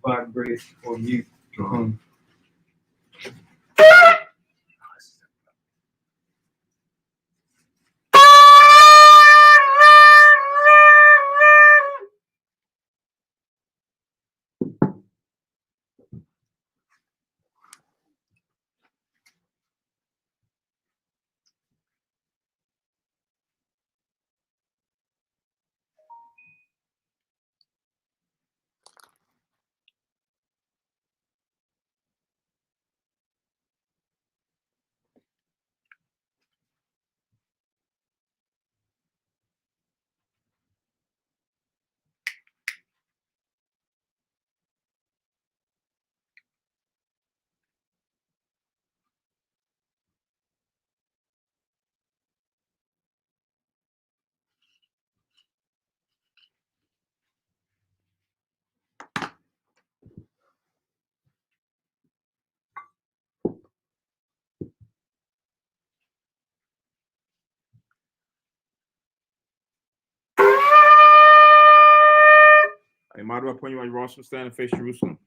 vibrate or mute. Hey, might do I point you on your rostrum, stand and face Jerusalem?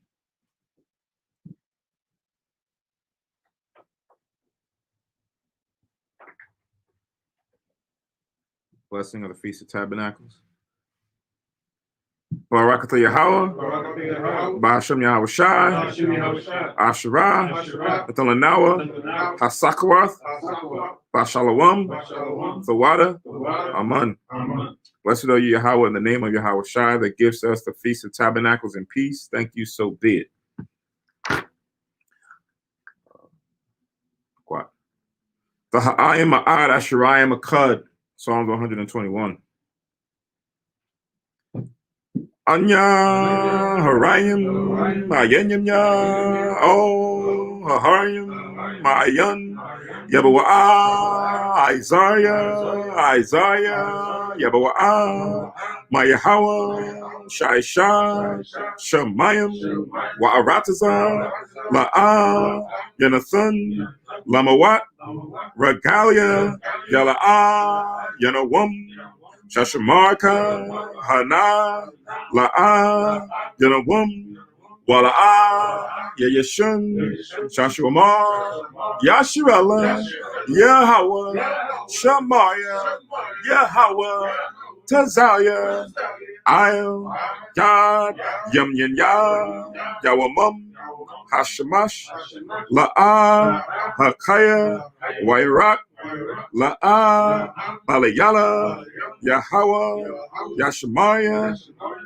Blessing of the Feast of Tabernacles. Barakatah Yahweh, Ba'ashem Yahweh Shai, Asherah, Athalanawa, Hasakawath, Ba'shalawam, Thawada, Aman. Blessed are you, Yahweh, in the name of Yahweh Shai, that gives us the Feast of Tabernacles in peace. Thank you, so be it. The Ha'ayim Ma'ad Asherayim Akkad, Psalms 121. Anya Harayim Ma'ayim Ya Oh Harayim Ma'ayan Yabawa'a Isaiah Yabawa'a Ma'yahawa Shai Shemayim Wa'arataza La'a Yanathan Lamawat Regalia Yala'a Yanawam Shashamarka Hana La'a Yanawam Wala'a Yayashun Shashamar Yashirala Yahweh Shamaya Yahweh Tazaya Ayel Yad Yam Yin Ya Yawamam Hashamash La'a Hakaya Wairak La'a Balayala Yahweh Yashmaya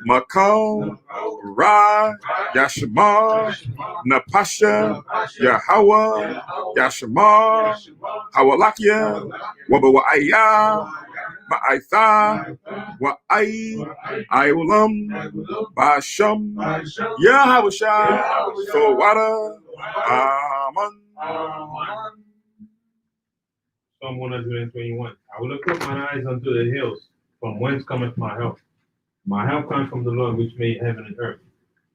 Makal Ra Yashmar Napasha Yahweh Yashmar Hawalakia Wabawaya Ma'aitha Wa'ai Iulam Basham Yahabusha Thawada Aman. Psalm 121. I will lift up my eyes unto the hills, from whence cometh my help. My help comes from the Lord, which made heaven and earth.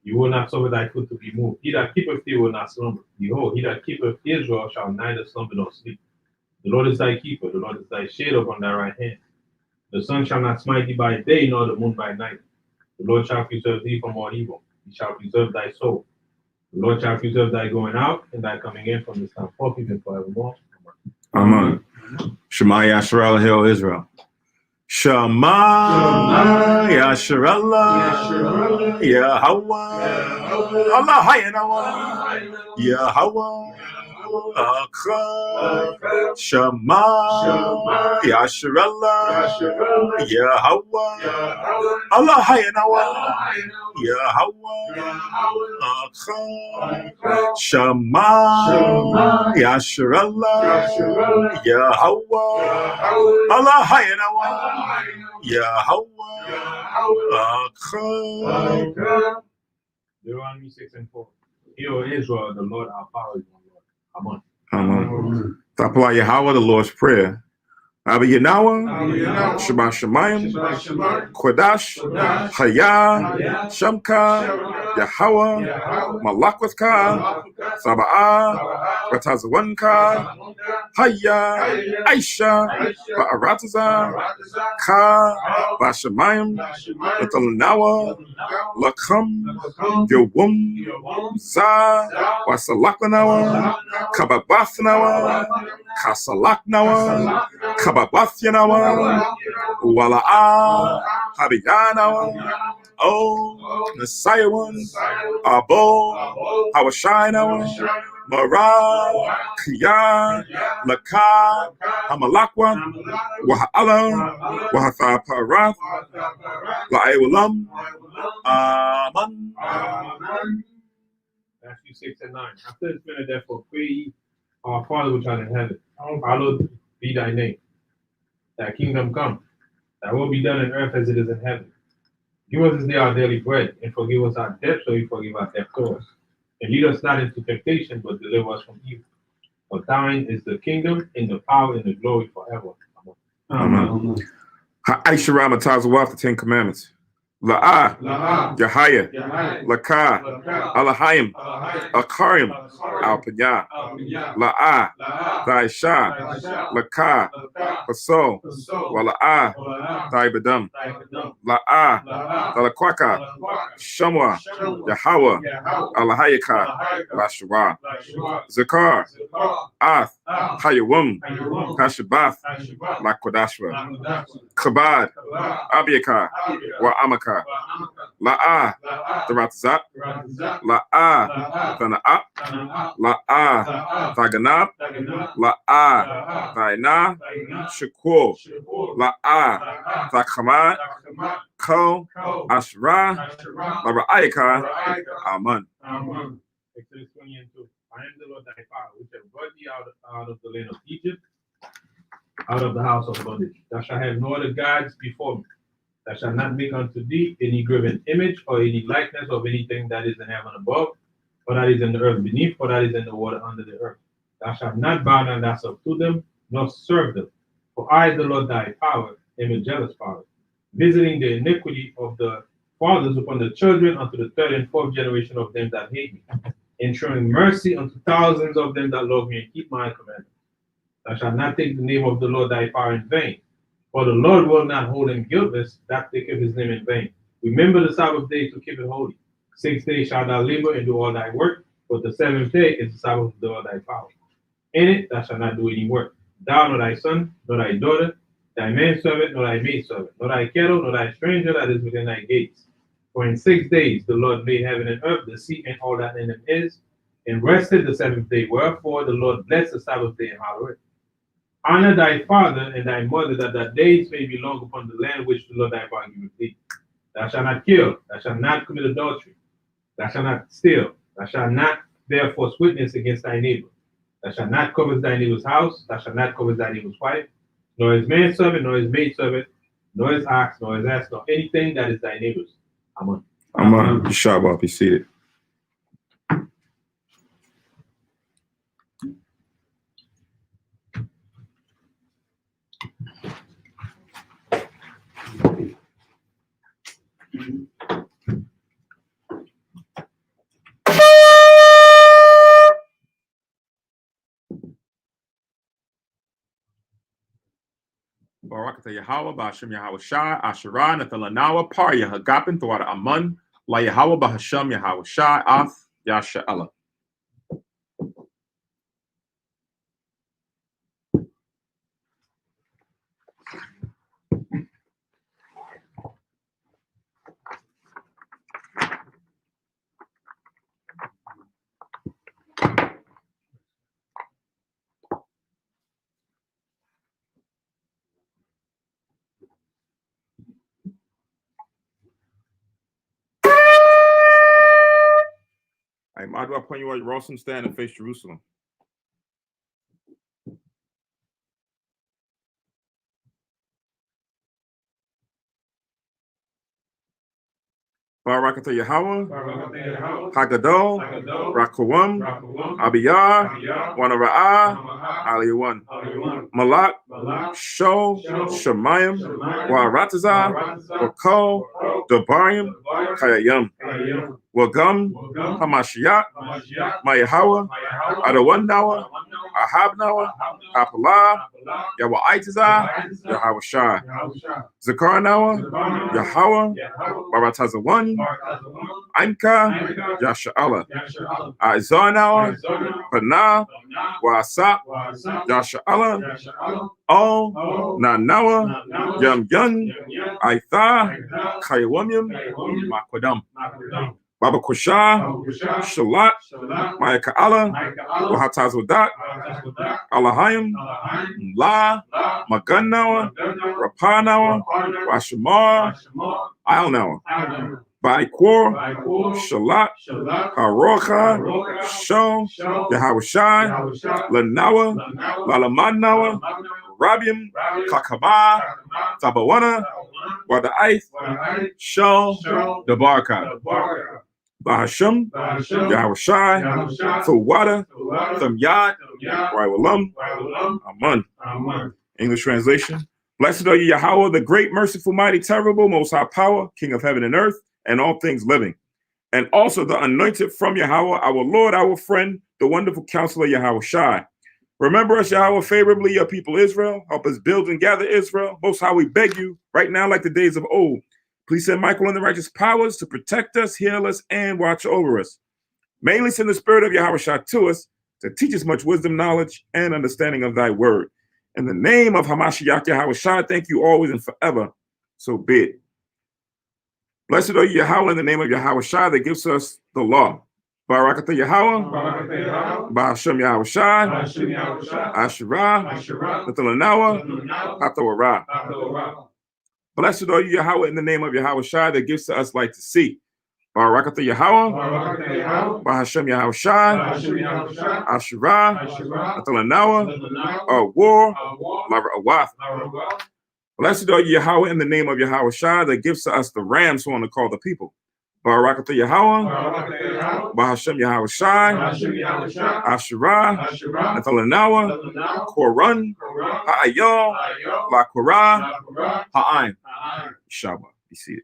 You will not suffer thy foot to be moved. He that keepeth thee will not slumber. Behold, he that keepeth Israel shall neither slumber nor sleep. The Lord is thy keeper. The Lord is thy shade upon thy right hand. The sun shall not smite thee by day, nor the moon by night. The Lord shall preserve thee from all evil. He shall preserve thy soul. The Lord shall preserve thy going out and thy coming in from this time forth, even forevermore. Amen. Shema Yasharel, Hail Israel. Shema Yasharel, Yahweh, Allah Hayanawa, Yahweh, Akra, Shema Yasharel, Yahweh, Allah Hayanawa, Yahweh, Akra, Shema Yasharel, Yahweh, Allah Hayanawa, Yahweh, Akra. Deuteronomy 6:4. Hear, O Israel, the Lord our power is one Lord. Amen. Amen. To apply Yahweh, the Lord's Prayer. Abba Yanawa, Shema Shemayim, Kodash, Haya, Shamka, Yahweh, Malakwatha, Sabaa, Ratazawanka, Haya, Aisha, Ba'arataza, Ka, Bashamayim, Natalanawa, Lakam, Yawum, Za, Wasalakanawa, Kababathanawa, Kasalaknawa, Kababathanawa, Wala'a, Habiganawa, O, Messiah one, Abo, Hawashinawa, Mara, Kiyah, Laka, Hamalakwa, Waha'ala, Wahatha Parath, La'ewalam, Aman. Matthew 6 and 9. After this minute, therefore, pray ye, our Father which art in heaven, hallowed be thy name. Thy kingdom come, thy will be done in earth as it is in heaven. Give us this day our daily bread, and forgive us our debts, so we forgive our debtors. And lead us not into temptation, but deliver us from evil. For thine is the kingdom, and the power, and the glory forever. Amen. Ha'aishara Matazawaf, the Ten Commandments. La'ah, Yahaya, Lakah, Alahayim, Akarim, Al-Panya, La'ah, Thaisha, Lakah, Paso, Wala'ah, Thaibadam, La'ah, Thalakwaka, Shamwa, Yahweh, Alahayaka, Lashara, Zakar, Ath, Hayawum, Hashabath, Lakodashwa, Kabad, Abiakar, Wa Amaka, La'ah, Tharatzat, La'ah, Thana'ap, La'ah, Thaganab, La'ah, Thaina, Shakur, La'ah, Thakhamad, Ko, Ashra, Lara'ayaka, Aman. Exodus 20 and 2. I am the Lord thy Father, which have brought thee out of the land of Egypt, out of the house of bondage. Thou shalt have no other gods before me. Thou shalt not make unto thee any graven image or any likeness of anything that is in heaven above, or that is in the earth beneath, or that is in the water under the earth. Thou shalt not bow down thyself to them, nor serve them. For I, the Lord thy power, am a jealous Father, visiting the iniquity of the fathers upon the children unto the third and fourth generation of them that hate me, and showing mercy unto thousands of them that love me and keep my commandments. Thou shalt not take the name of the Lord thy power in vain, for the Lord will not hold him guiltless that taketh his name in vain. Remember the Sabbath day to keep it holy. 6 days shalt thou labor and do all thy work, but the seventh day is the Sabbath of the Lord thy power. In it thou shalt not do any work, thou nor thy son, nor thy daughter, thy manservant, nor thy maidservant, nor thy cattle, nor thy stranger that is within thy gates. For in 6 days the Lord made heaven and earth, the sea, and all that in them is, and rested the seventh day. Wherefore the Lord blessed the Sabbath day and hallowed it. Honor thy father and thy mother, that thy days may be long upon the land which the Lord thy God giveth thee. Thou shalt not kill, thou shalt not commit adultery, thou shalt not steal, thou shalt not bear false witness against thy neighbor. Thou shalt not covet thy neighbor's house, thou shalt not covet thy neighbor's wife, nor his manservant, nor his maidservant, nor his ox, nor his ass, nor anything that is thy neighbor's. Amen. Aman. Shabbat, be seated. Barakata Yahweh, Ba'ashem Yahweh Shai, Asherah, Nathalanawa, Par Yahagapin, Thwada Aman, La Yahweh, Ba'ashem Yahweh Shai, Ath, Yasha'Allah. I might do upon you at Rawson stand and face Jerusalem. Barakatah Yahweh, Hagadol, Rakawam, Abiyah, Wanara'ah, Aliyawan, Malak, Sho, Shemayim, Waratazah, Wakol, Dabarim, Kayayam, Wagam, Hamashiach, Mayahawa, Adawandawa, Ahabnawa, Apalah, Yawaitazah, Yahawashai, Zakarnawa, Yahweh, Baratazawan, Anka, Yasha'ala, Aizanawa, Panah, Wasap, Yasha'ala, O, Nanawa, Yam Yun, Aitha, Kayawamyam, Makwadam, Baba Kusha, Shalat, Mayaka'ala, Wahatazodak, Alahayim, La, Maganawa, Rapanawa, Washamar, Alnawa, Baikwar, Shalat, Harocha, Shon, Yahawashai, Lanawa, Lalamanawa, Rabiam, Kakaba, Tabawana, Wadaith, Shon, Dabarka, Bahasham, Yahawashai, Thawada, Thamyad, Raiwalam, Aman. English translation. Blessed are you, Yahweh, the great, merciful, mighty, terrible, most high power, King of heaven and earth, and all things living. And also the anointed from Yahweh, our Lord, our friend, the wonderful counselor, Yahweh Shai. Remember us, Yahweh, favorably, your people Israel. Help us build and gather Israel. Most high, we beg you, right now, like the days of old. Please send Michael and the righteous powers to protect us, heal us, and watch over us. Mainly send the spirit of Yahweh Shai to us to teach us much wisdom, knowledge, and understanding of thy word. In the name of Hamashiach Yahweh Shai, thank you always and forever. So be it. Blessed are you, Yahweh, in the name of Yahweh Shai that gives us the law. Barakatah Yahweh, Bahashem Yahweh Shai, Asherah, Nathalanawa, Hathawarah. Blessed are you, Yahweh, in the name of Yahweh Shai that gives to us light to see. Barakatah Yahweh, Bahashem Yahweh Shai, Asherah, Nathalanawa, War, Lara Awath. Blessed are you, Yahweh, in the name of Yahweh Shai that gives to us the rams who want to call the people. Barakatah Yahweh, Bahashem Yahweh Shai, Asherah, Nathalanawa, Koran, Ha'ayah, La Korah, Ha'ain. Shabbat. Be seated.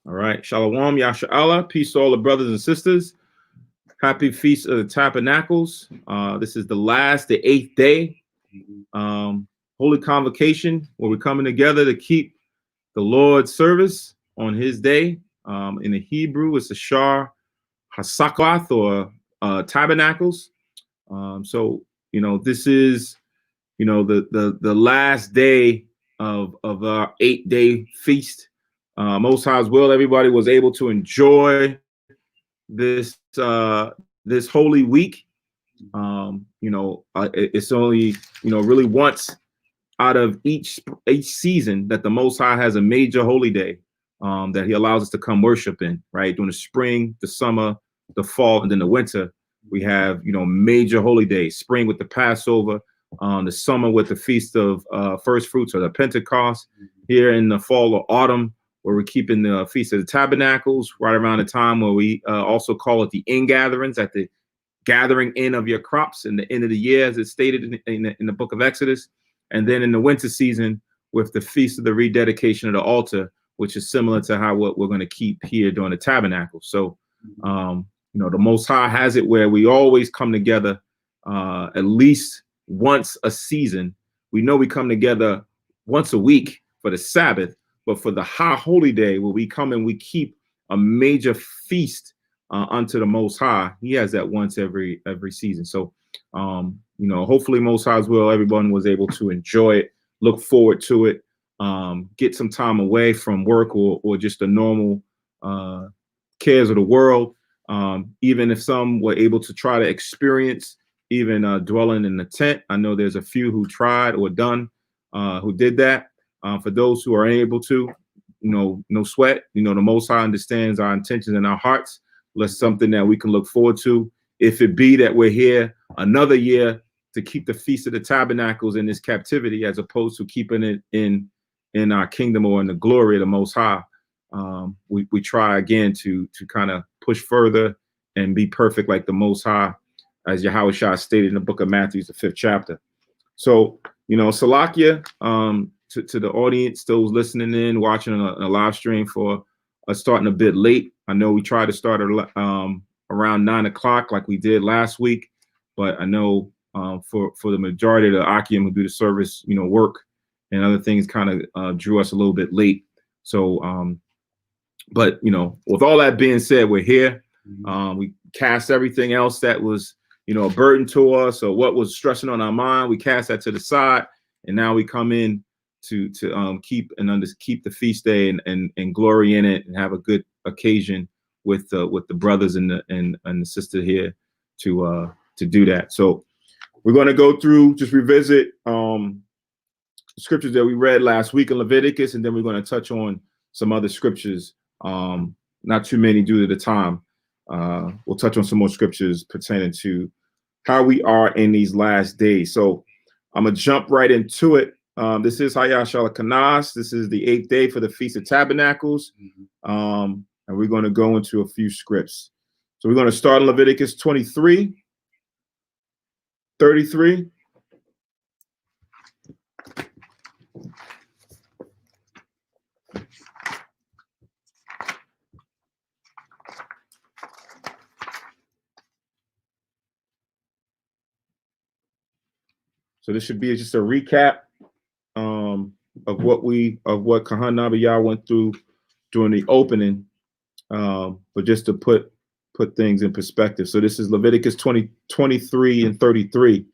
All right. Shalom, Yasha'Allah. Peace to all the brothers and sisters. Happy Feast of the Tabernacles. This is the 8th day. Holy Convocation, where we're coming together to keep the Lord's service on his day. In the Hebrew, it's a Shar Hasakwath, or Tabernacles. So, this is, the last day of our 8-day feast. Most High's will, everybody was able to enjoy this this holy week. It's only really once out of each season that the Most High has a major holy day that He allows us to come worship in. Right, during the spring, the summer, the fall, and then the winter, we have major holy days. Spring with the Passover, the summer with the feast of first fruits or the Pentecost. Here in the fall or autumn, where we're keeping the Feast of the Tabernacles, right around the time where we also call it the ingatherings, at the gathering in of your crops in the end of the year, as it's stated in the book of Exodus. And then in the winter season with the Feast of the Rededication of the Altar, which is similar to how what we're going to keep here during the Tabernacle. So, the Most High has it where we always come together at least once a season. We know we come together once a week for the Sabbath, but for the high holy day where we come and we keep a major feast unto the Most High, He has that once every season. So, hopefully Most High's will, everyone was able to enjoy it, look forward to it, get some time away from work or just the normal cares of the world. Even if some were able to try to experience even dwelling in the tent. I know there's a few who tried or who did that. For those who are able to, no sweat. The Most High understands our intentions and our hearts. That's something that we can look forward to. If it be that we're here another year to keep the Feast of the Tabernacles in this captivity, as opposed to keeping it in our kingdom or in the glory of the Most High, we try again to kind of push further and be perfect like the Most High, as Yahweh Shah stated in the book of Matthew, the 5th chapter. So, Salakia, to the audience, those listening in, watching a live stream for us starting a bit late. I know we tried to start around 9 o'clock like we did last week, but I know for the majority of the Akim who do the service, work and other things kind of drew us a little bit late. So, but with all that being said, we're here. We cast everything else that was, a burden to us or what was stressing on our mind. We cast that to the side, and now we come in to keep the feast day and glory in it and have a good occasion with the brothers and the sister here to do that. So we're going to go through, just revisit scriptures that we read last week in Leviticus, and then we're going to touch on some other scriptures. Not too many due to the time. We'll touch on some more scriptures pertaining to how we are in these last days. So I'm gonna jump right into it. This is Hayah Shalakanas. This is the 8th day for the Feast of Tabernacles. And we're going to go into a few scripts. So we're going to start in Leviticus 23, 33. So this should be just a recap of what Kahan Nabiyah went through during the opening, but just to put things in perspective. So this is Leviticus 23 and 33.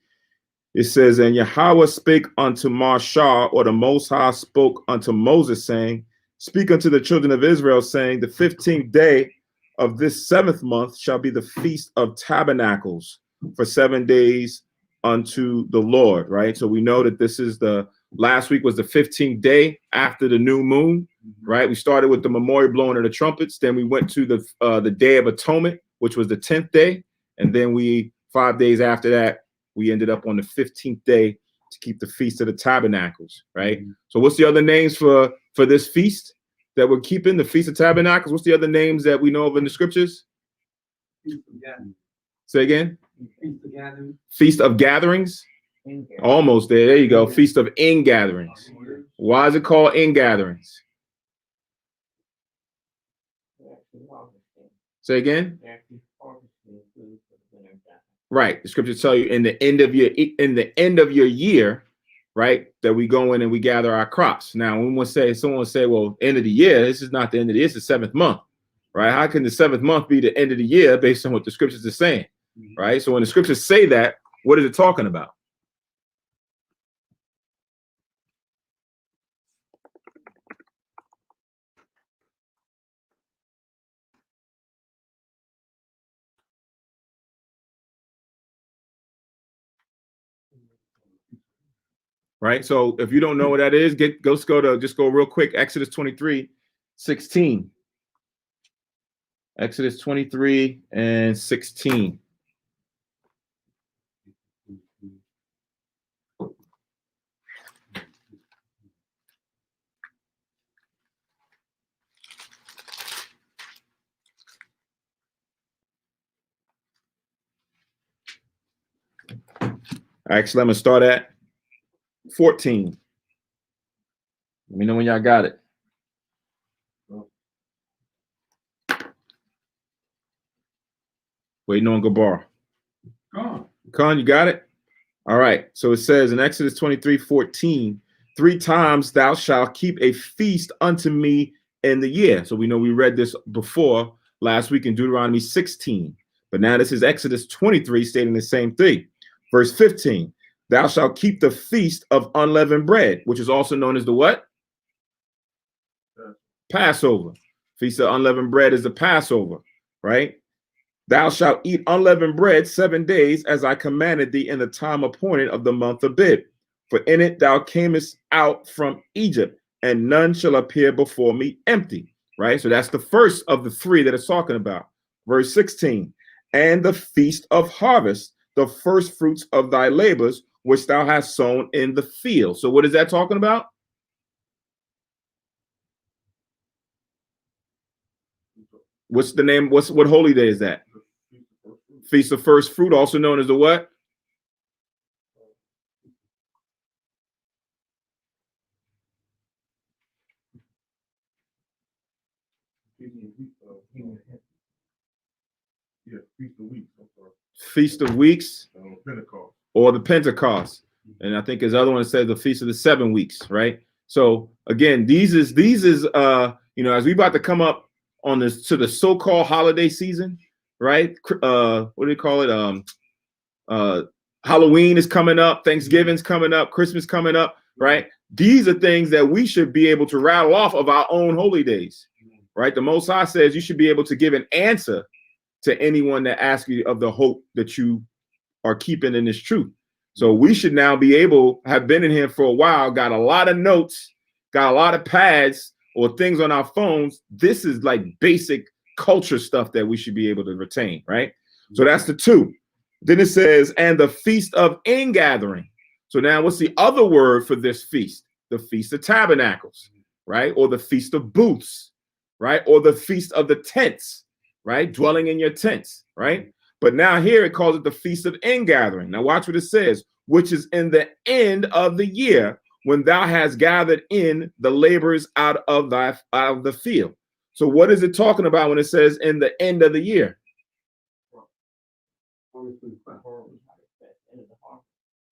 It says, and Yahweh spake unto Marshah, or the Most High spoke unto Moses, saying, speak unto the children of Israel, saying, the 15th day of this 7th month shall be the Feast of Tabernacles for 7 days unto the Lord. Right. So we know that this is last week was the 15th day after the new moon. Right. We started with the memorial blowing of the trumpets. Then we went to the Day of Atonement, which was the 10th day. And then 5 days after that, we ended up on the 15th day to keep the Feast of the Tabernacles. Right. So what's the other names for this feast that we're keeping, the Feast of Tabernacles? What's the other names that we know of in the scriptures? Say again. Feast of Gatherings. Almost there. There you go. Feast of Ingatherings. Why is it called Ingatherings? Say again. Right. The scriptures tell you in the end of your year, right, that we go in and we gather our crops. Now, someone will say, well, end of the year, this is not the end of the year, it's the 7th month, right? How can the 7th month be the end of the year based on what the scriptures are saying, right? So when the scriptures say that, what is it talking about? right? So if you don't know what that is, just go real quick. Exodus 23:16. Exodus 23:16. Actually, I'm gonna start at 14. Let me know when y'all got it. Waiting on Gabar. Khan, you got it? All right. So it says in Exodus 23:14, 3 times thou shalt keep a feast unto me in the year. So we know we read this before last week in Deuteronomy 16. But now this is Exodus 23 stating the same thing. Verse 15, thou shalt keep the feast of unleavened bread, which is also known as the what? Passover. Feast of unleavened bread is the Passover, right? Thou shalt eat unleavened bread 7 days, as I commanded thee in the time appointed of the month of Abib. For in it thou camest out from Egypt, and none shall appear before me empty. Right? So that's the first of the 3 that it's talking about. Verse 16, and the feast of harvest, the first fruits of thy labors, which thou hast sown in the field. So what is that talking about? What's the name? What holy day is that? Feast of first fruit, also known as the what? Feast of Weeks, or the Pentecost. And I think his other one says the Feast of the 7 weeks, right? So again, these is as we about to come up on this to the so-called holiday season, right? What do you call it? Halloween is coming up, Thanksgiving's coming up, Christmas coming up, right? These are things that we should be able to rattle off of our own holy days, right? The Most High says you should be able to give an answer to anyone that asks you of the hope that you are keeping in this truth. So we should now be able, have been in here for a while, got a lot of notes, got a lot of pads or things on our phones. This is like basic culture stuff that we should be able to retain, right? So that's the 2. Then it says, and the feast of ingathering. So now what's the other word for this feast? The Feast of Tabernacles, right? Or the Feast of Booths, right? Or the Feast of the Tents, right? Dwelling in your tents, right? But now here it calls it the Feast of Ingathering. Now watch what it says, which is in the end of the year, when thou hast gathered in the laborers out of the field. So what is it talking about when it says in the end of the year?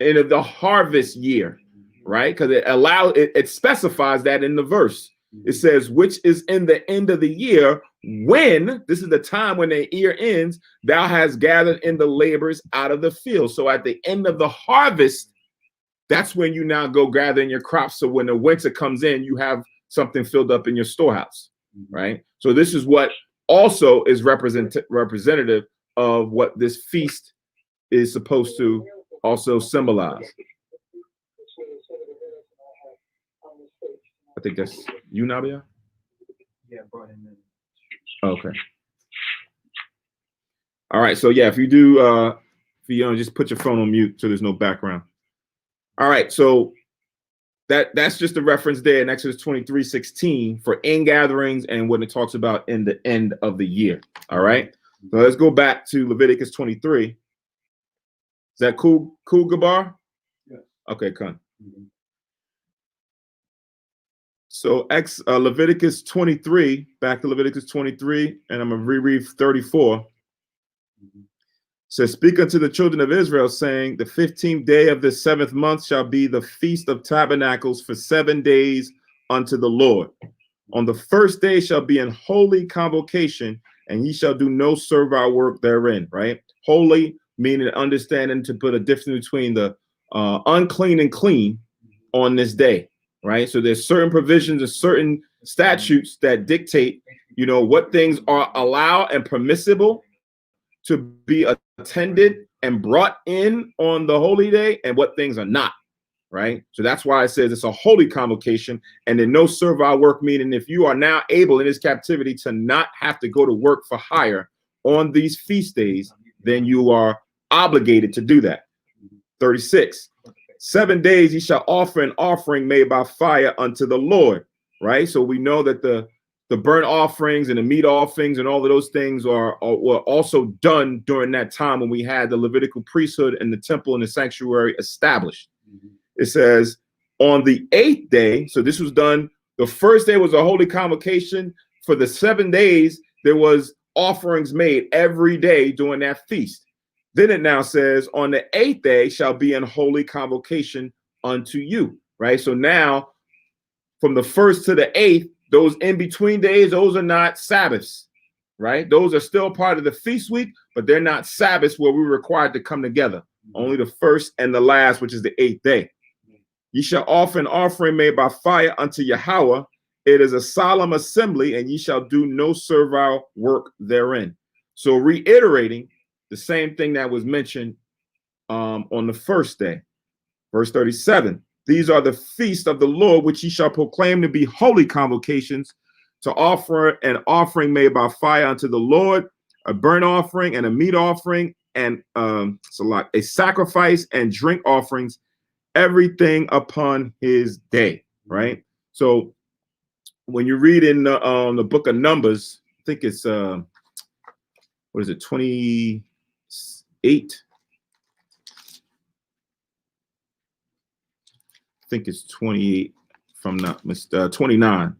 End of the harvest year, right? Because it specifies that in the verse. It says, which is in the end of the year, when this is the time when the year ends, thou hast gathered in the laborers out of the field. So at the end of the harvest, that's when you now go gather in your crops. So when the winter comes in, you have something filled up in your storehouse, right? So this is what also is representative of what this feast is supposed to also symbolize. I think that's you, Nabia? Yeah, brought him in. Okay. All right. So yeah, if you do, if you just put your phone on mute so there's no background. All right. So that's just a reference there in Exodus 23:16 for ingatherings and when it talks about in the end of the year. All right. So let's go back to Leviticus 23. Is that cool, Gabar? Yeah. Okay, come. So Leviticus 23, back to Leviticus 23, and I'm going to reread 34. Says, speak unto the children of Israel, saying, the 15th day of the 7th month shall be the Feast of Tabernacles for 7 days unto the Lord. On the first day shall be an holy convocation, and ye shall do no servile work therein, right? Holy, meaning understanding to put a difference between the unclean and clean on this day, right? So there's certain provisions and certain statutes that dictate, what things are allowed and permissible to be attended and brought in on the holy day and what things are not, right? So that's why it says it's a holy convocation, and then no servile work, meaning if you are now able in this captivity to not have to go to work for hire on these feast days, then you are obligated to do that. 36. 7 days ye shall offer an offering made by fire unto the Lord, right? So we know that the burnt offerings and the meat offerings and all of those things were also done during that time when we had the Levitical priesthood and the temple and the sanctuary established. It says on the 8th day, so this was done, the first day was a holy convocation. For the 7 days, there was offerings made every day during that feast. Then it now says on the 8th day shall be an holy convocation unto you, right? So now from the 1st to the 8th, those in between days, those are not Sabbaths, right? Those are still part of the feast week, but they're not Sabbaths where we're required to come together. Only the first and the last, which is the 8th day. Ye shall offer an offering made by fire unto Yahweh. It is a solemn assembly, and ye shall do no servile work therein. So reiterating the same thing that was mentioned on the first day. Verse 37. These are the feasts of the Lord, which ye shall proclaim to be holy convocations, to offer an offering made by fire unto the Lord, a burnt offering and a meat offering, and a sacrifice and drink offerings, everything upon his day, right? So when you read in the book of Numbers, I think it's what is it, 28? I think it's 28 from not 29.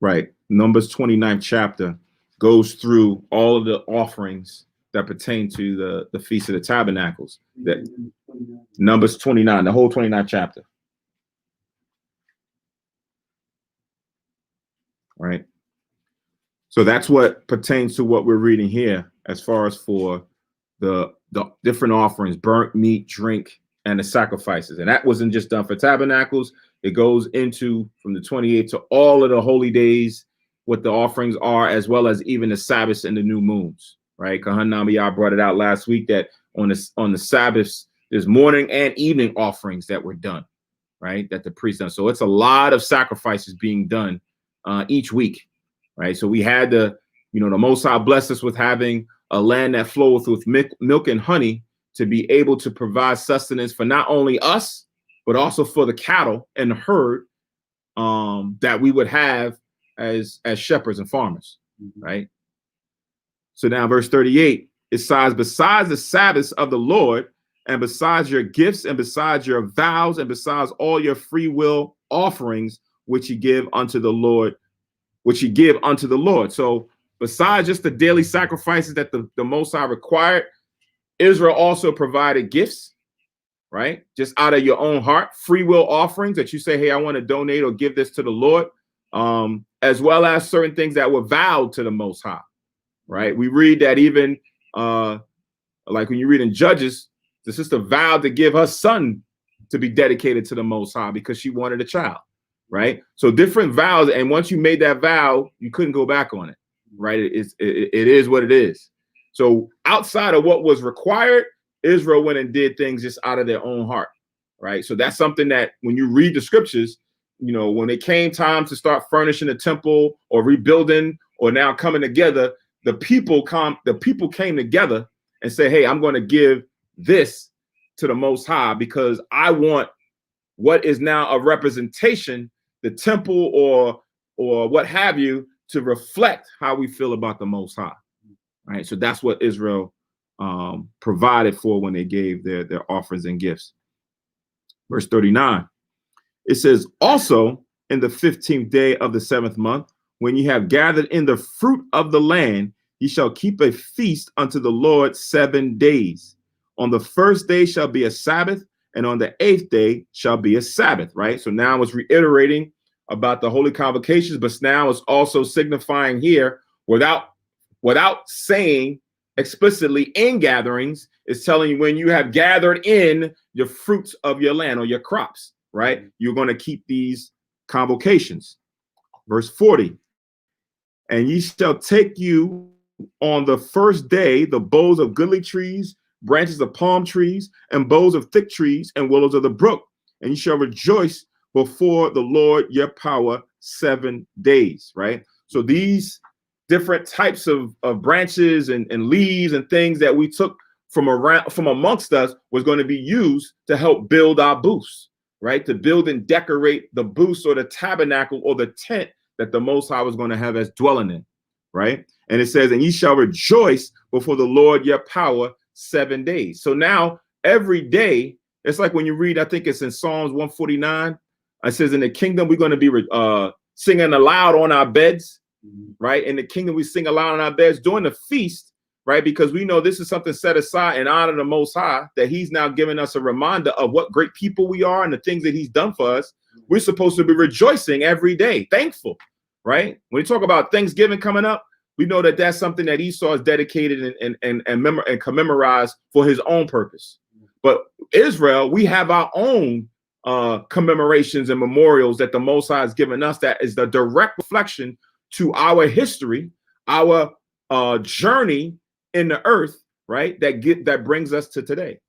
Right. Numbers 29th chapter goes through all of the offerings that pertain to the Feast of the Tabernacles. That Numbers 29, the whole 29th chapter. Right. So that's what pertains to what we're reading here as far as for the different offerings, burnt meat, drink, and the sacrifices. And that wasn't just done for Tabernacles. It goes into from the 28th to all of the holy days, what the offerings are, as well as even the Sabbaths and the new moons, right? Kahan Namiyah brought it out last week that on the Sabbaths, there's morning and evening offerings that were done, right? That the priest done. So it's a lot of sacrifices being done each week, right? So we had the Most High blessed us with having a land that floweth with milk and honey to be able to provide sustenance for not only us, but also for the cattle and the herd that we would have as shepherds and farmers, right? So now verse 38, it says, besides the Sabbaths of the Lord, and besides your gifts, and besides your vows, and besides all your free will offerings, which you give unto the Lord, So besides just the daily sacrifices that the Most High required, Israel also provided gifts, right? Just out of your own heart, free will offerings that you say, hey, I want to donate or give this to the Lord, as well as certain things that were vowed to the Most High, right? We read that even like when you read in Judges, the sister vowed to give her son to be dedicated to the Most High because she wanted a child, right? So different vows, and once you made that vow, you couldn't go back on it, right? It is what it is. So outside of what was required, Israel went and did things just out of their own heart, right? So that's something that when you read the scriptures, when it came time to start furnishing the temple or rebuilding or now coming together, the people came together and say, hey, I'm going to give this to the Most High because I want what is now a representation, the temple or what have you, to reflect how we feel about the Most High, right? So that's what Israel provided for when they gave their offerings and gifts. Verse 39, it says, also in the 15th day of the 7th month, when you have gathered in the fruit of the land, ye shall keep a feast unto the Lord 7 days. On the first day shall be a Sabbath, and on the 8th day shall be a Sabbath, right? So now it's reiterating about the holy convocations, but now it's also signifying here without saying explicitly in gatherings, it's telling you when you have gathered in your fruits of your land or your crops, right? You're going to keep these convocations. Verse 40, and ye shall take you on the first day the boughs of goodly trees, branches of palm trees, and boughs of thick trees, and willows of the brook. And you shall rejoice before the Lord your power 7 days, right? So these different types of branches and leaves and things that we took from amongst us was going to be used to help build our booths, right? To build and decorate the booths or the tabernacle or the tent that the Most High was going to have as dwelling in, right? And it says, and ye shall rejoice before the Lord your power 7 days. So now every day, it's like when you read, I think it's in Psalms 149, it says in the kingdom, we're going to be singing aloud on our beds, right? In the kingdom, we sing aloud on our beds during the feast, right? Because we know this is something set aside in honor of the Most High, that he's now giving us a reminder of what great people we are and the things that he's done for us. We're supposed to be rejoicing every day, thankful, right? When we talk about Thanksgiving coming up, we know that that's something that Esau is dedicated and commemorized for his own purpose. But Israel, we have our own commemorations and memorials that the Most High has given us. That is the direct reflection to our history, our journey in the earth, right? That brings us to today.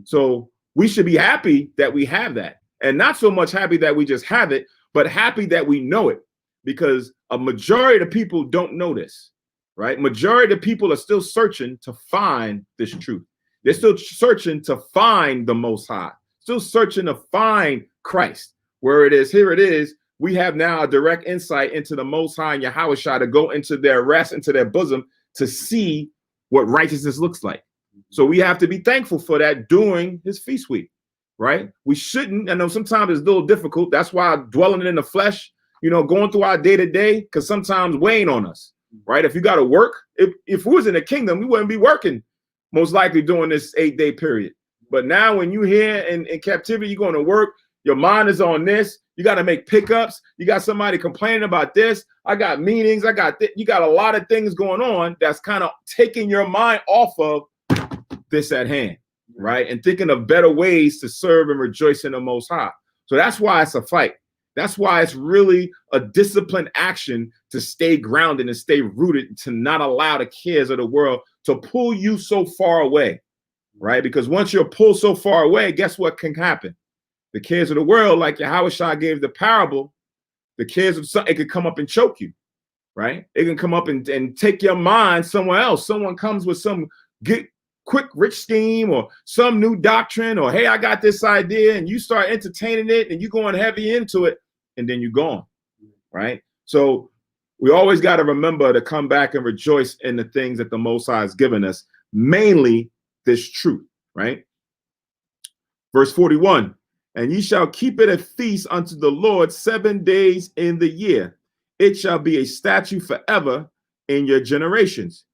So we should be happy that we have that, and not so much happy that we just have it, but happy that we know it, because a majority of the people don't know this, right? Majority of the people are still searching to find this truth. They're still searching to find the Most High, still searching to find Christ. Where it is, here it is. We have now a direct insight into the Most High and Yahushua to go into their rest, into their bosom, to see what righteousness looks like. So we have to be thankful for that during his feast week, right? We shouldn't. I know sometimes it's a little difficult. That's why dwelling in the flesh, going through our day-to-day, because sometimes weighing on us, right? If you got to work, if we was in the kingdom, we wouldn't be working most likely during this 8-day period. But now when you're here in captivity, you're going to work, your mind is on this, you got to make pickups, you got somebody complaining about this, I got meetings, you got a lot of things going on that's kind of taking your mind off of this at hand, right? And thinking of better ways to serve and rejoice in the Most High. So that's why it's a fight. That's why it's really a disciplined action to stay grounded and stay rooted, to not allow the cares of the world to pull you so far away, right? Because once you're pulled so far away, guess what can happen? The cares of the world, like Yahushua gave the parable, the cares of something, it could come up and choke you, right? It can come up and take your mind somewhere else. Someone comes with some quick rich scheme or some new doctrine, or hey, I got this idea, and you start entertaining it and you're going heavy into it, and then you're gone, right? So we always got to remember to come back and rejoice in the things that the Most High has given us, mainly this truth, right? Verse 41, and ye shall keep it a feast unto the Lord 7 days in the year. It shall be a statute forever in your generations.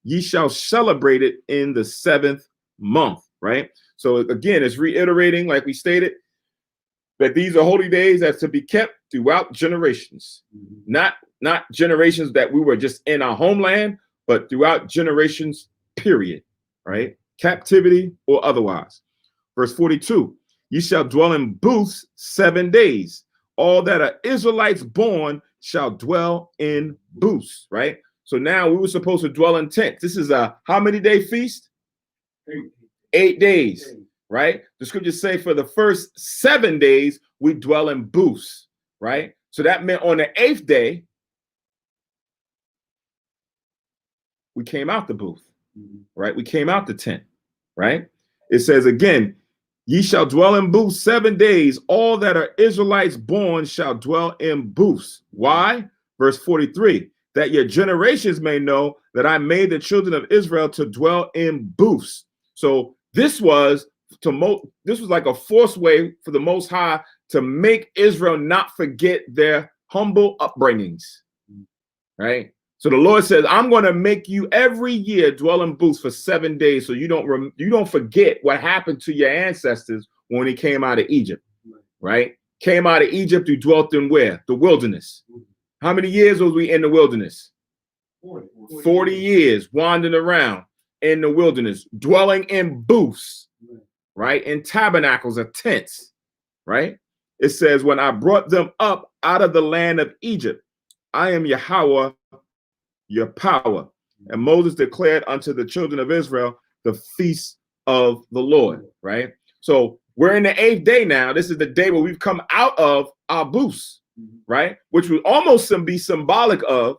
Ye shall celebrate it in the 7th month, right? So again, it's reiterating, like we stated, that these are holy days that's to be kept throughout generations, not generations that we were just in our homeland, but throughout generations, period, right? Captivity or otherwise. Verse 42, ye shall dwell in booths 7 days. All that are Israelites born shall dwell in booths, right? So now we were supposed to dwell in tents. This is a how many day feast? 8 days, right? The scriptures say for the first 7 days, we dwell in booths, right? So that meant on the 8th day, we came out the booth, right? We came out the tent, right? It says again, ye shall dwell in booths 7 days. All that are Israelites born shall dwell in booths. Why? Verse 43, that your generations may know that I made the children of Israel to dwell in booths. So this was like a forced way for the Most High to make Israel not forget their humble upbringings, right? So the Lord says, I'm going to make you every year dwell in booths for 7 days, so you don't forget what happened to your ancestors when he came out of Egypt, right? Came out of Egypt, you dwelt in where? The wilderness. How many years was we in the wilderness? 40 years wandering around in the wilderness, dwelling in booths, right? In tabernacles or tents, right? It says, when I brought them up out of the land of Egypt, I am Yahweh, your power. And Moses declared unto the children of Israel the feast of the Lord, right? So we're in the 8th day now. This is the day where we've come out of our booths, right? Which would almost be symbolic of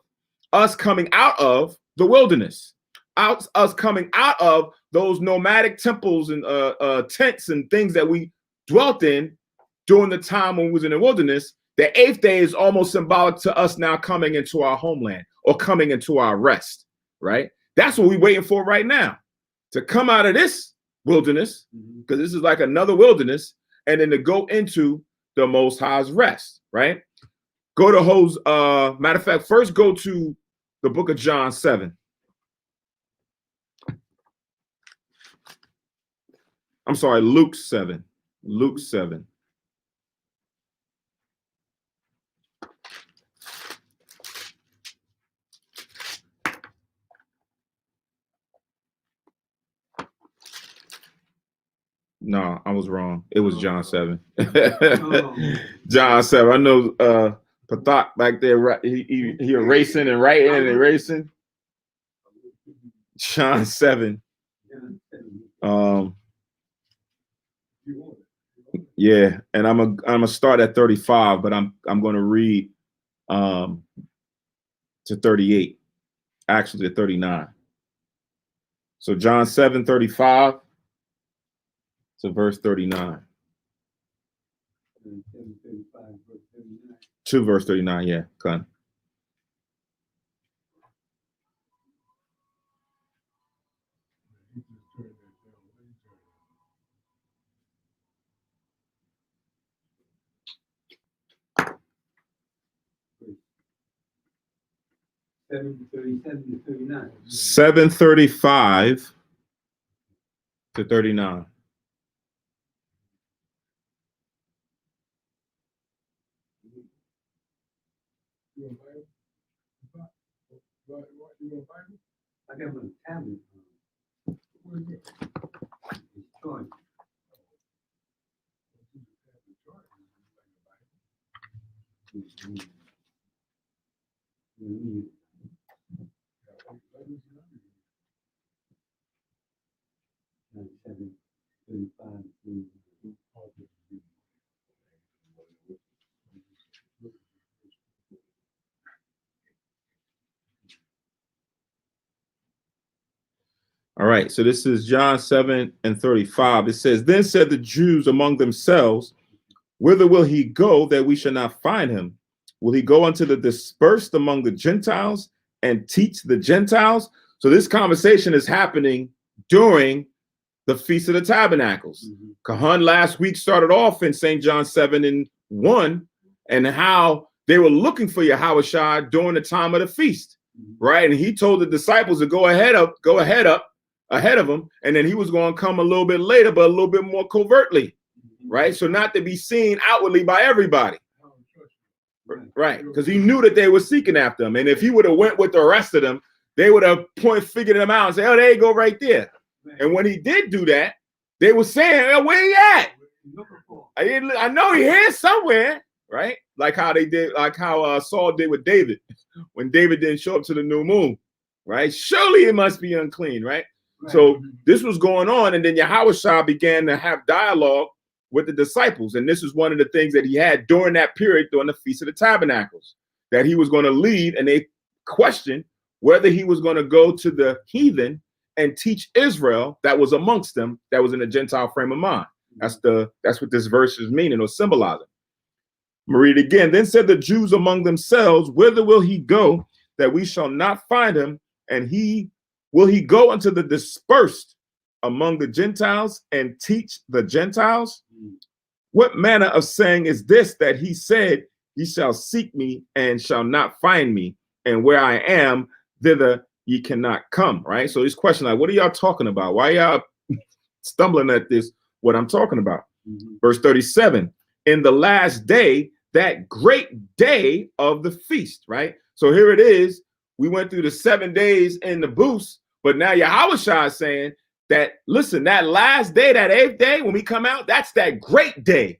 us coming out of the wilderness, us coming out of those nomadic temples and tents and things that we dwelt in during the time when we was in the wilderness. The 8th day is almost symbolic to us now coming into our homeland or coming into our rest, right? That's what we're waiting for right now, to come out of this wilderness, because this is like another wilderness, and then to go into the Most High's rest, right? Go to matter of fact, first go to the book of John 7. I'm sorry, Luke 7. Luke 7. No, I was wrong. It was John 7. John 7. I know Patak back there, he erasing and writing and erasing. John 7. Yeah, and I'm gonna start at 35, but I'm gonna read to 38, actually to 39. So John 7:35 to verse 39. To verse 39, yeah, come. $7:37 to $39. 7:35 to 39. I got my tablet. All right, so this is John 7:35. It says, Then said the Jews among themselves, Whither will he go that we shall not find him? Will he go unto the dispersed among the Gentiles and teach the Gentiles? So this conversation is happening during the Feast of the Tabernacles. Kahan last week started off in St. John 7:1 and how they were looking for Yahushua during the time of the feast, right? And he told the disciples to go ahead of him, and then he was going to come a little bit later, but a little bit more covertly, right? So not to be seen outwardly by everybody, right? Because he knew that they were seeking after him, and if he would have went with the rest of them, they would have figured them out and say, "Oh, there you go, right there." And when he did do that, they were saying, "Oh, where he at? I know he here somewhere," right? Like how they did, like how Saul did with David when David didn't show up to the new moon, right? Surely it must be unclean, right? So this was going on, and then Yahushua began to have dialogue with the disciples, and this is one of the things that he had during that period, during the Feast of the Tabernacles, that he was going to lead, and they questioned whether he was going to go to the heathen and teach Israel that was amongst them, that was in a Gentile frame of mind. That's what this verse is meaning or symbolizing. I'm gonna read it again. Then said the Jews among themselves, Whither will he go that we shall not find him? And will he go unto the dispersed among the Gentiles and teach the Gentiles? What manner of saying is this that he said, Ye shall seek me and shall not find me, and where I am, thither ye cannot come, right? So this question, like, what are y'all talking about? Why y'all stumbling at this, what I'm talking about? Verse 37, in the last day, that great day of the feast, right? So here it is. We went through the 7 days in the booths, but now Yahushua is saying that, listen, that last day, that 8th day, when we come out, that's that great day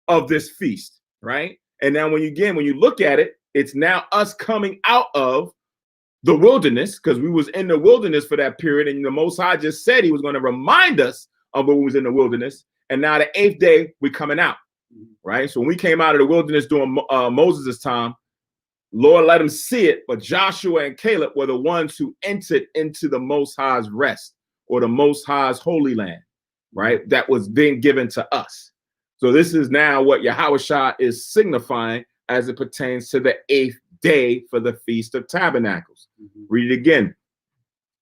of this feast, right? And now when you look at it, it's now us coming out of the wilderness, because we was in the wilderness for that period, and the Most High just said he was going to remind us of when we was in the wilderness. And now the 8th day, we're coming out, right? So when we came out of the wilderness during Moses' time, Lord let them see it, but Joshua and Caleb were the ones who entered into the Most High's rest, or the Most High's holy land, right? That was being given to us. So this is now what Yahushua is signifying as it pertains to the 8th day for the Feast of Tabernacles. Read it again.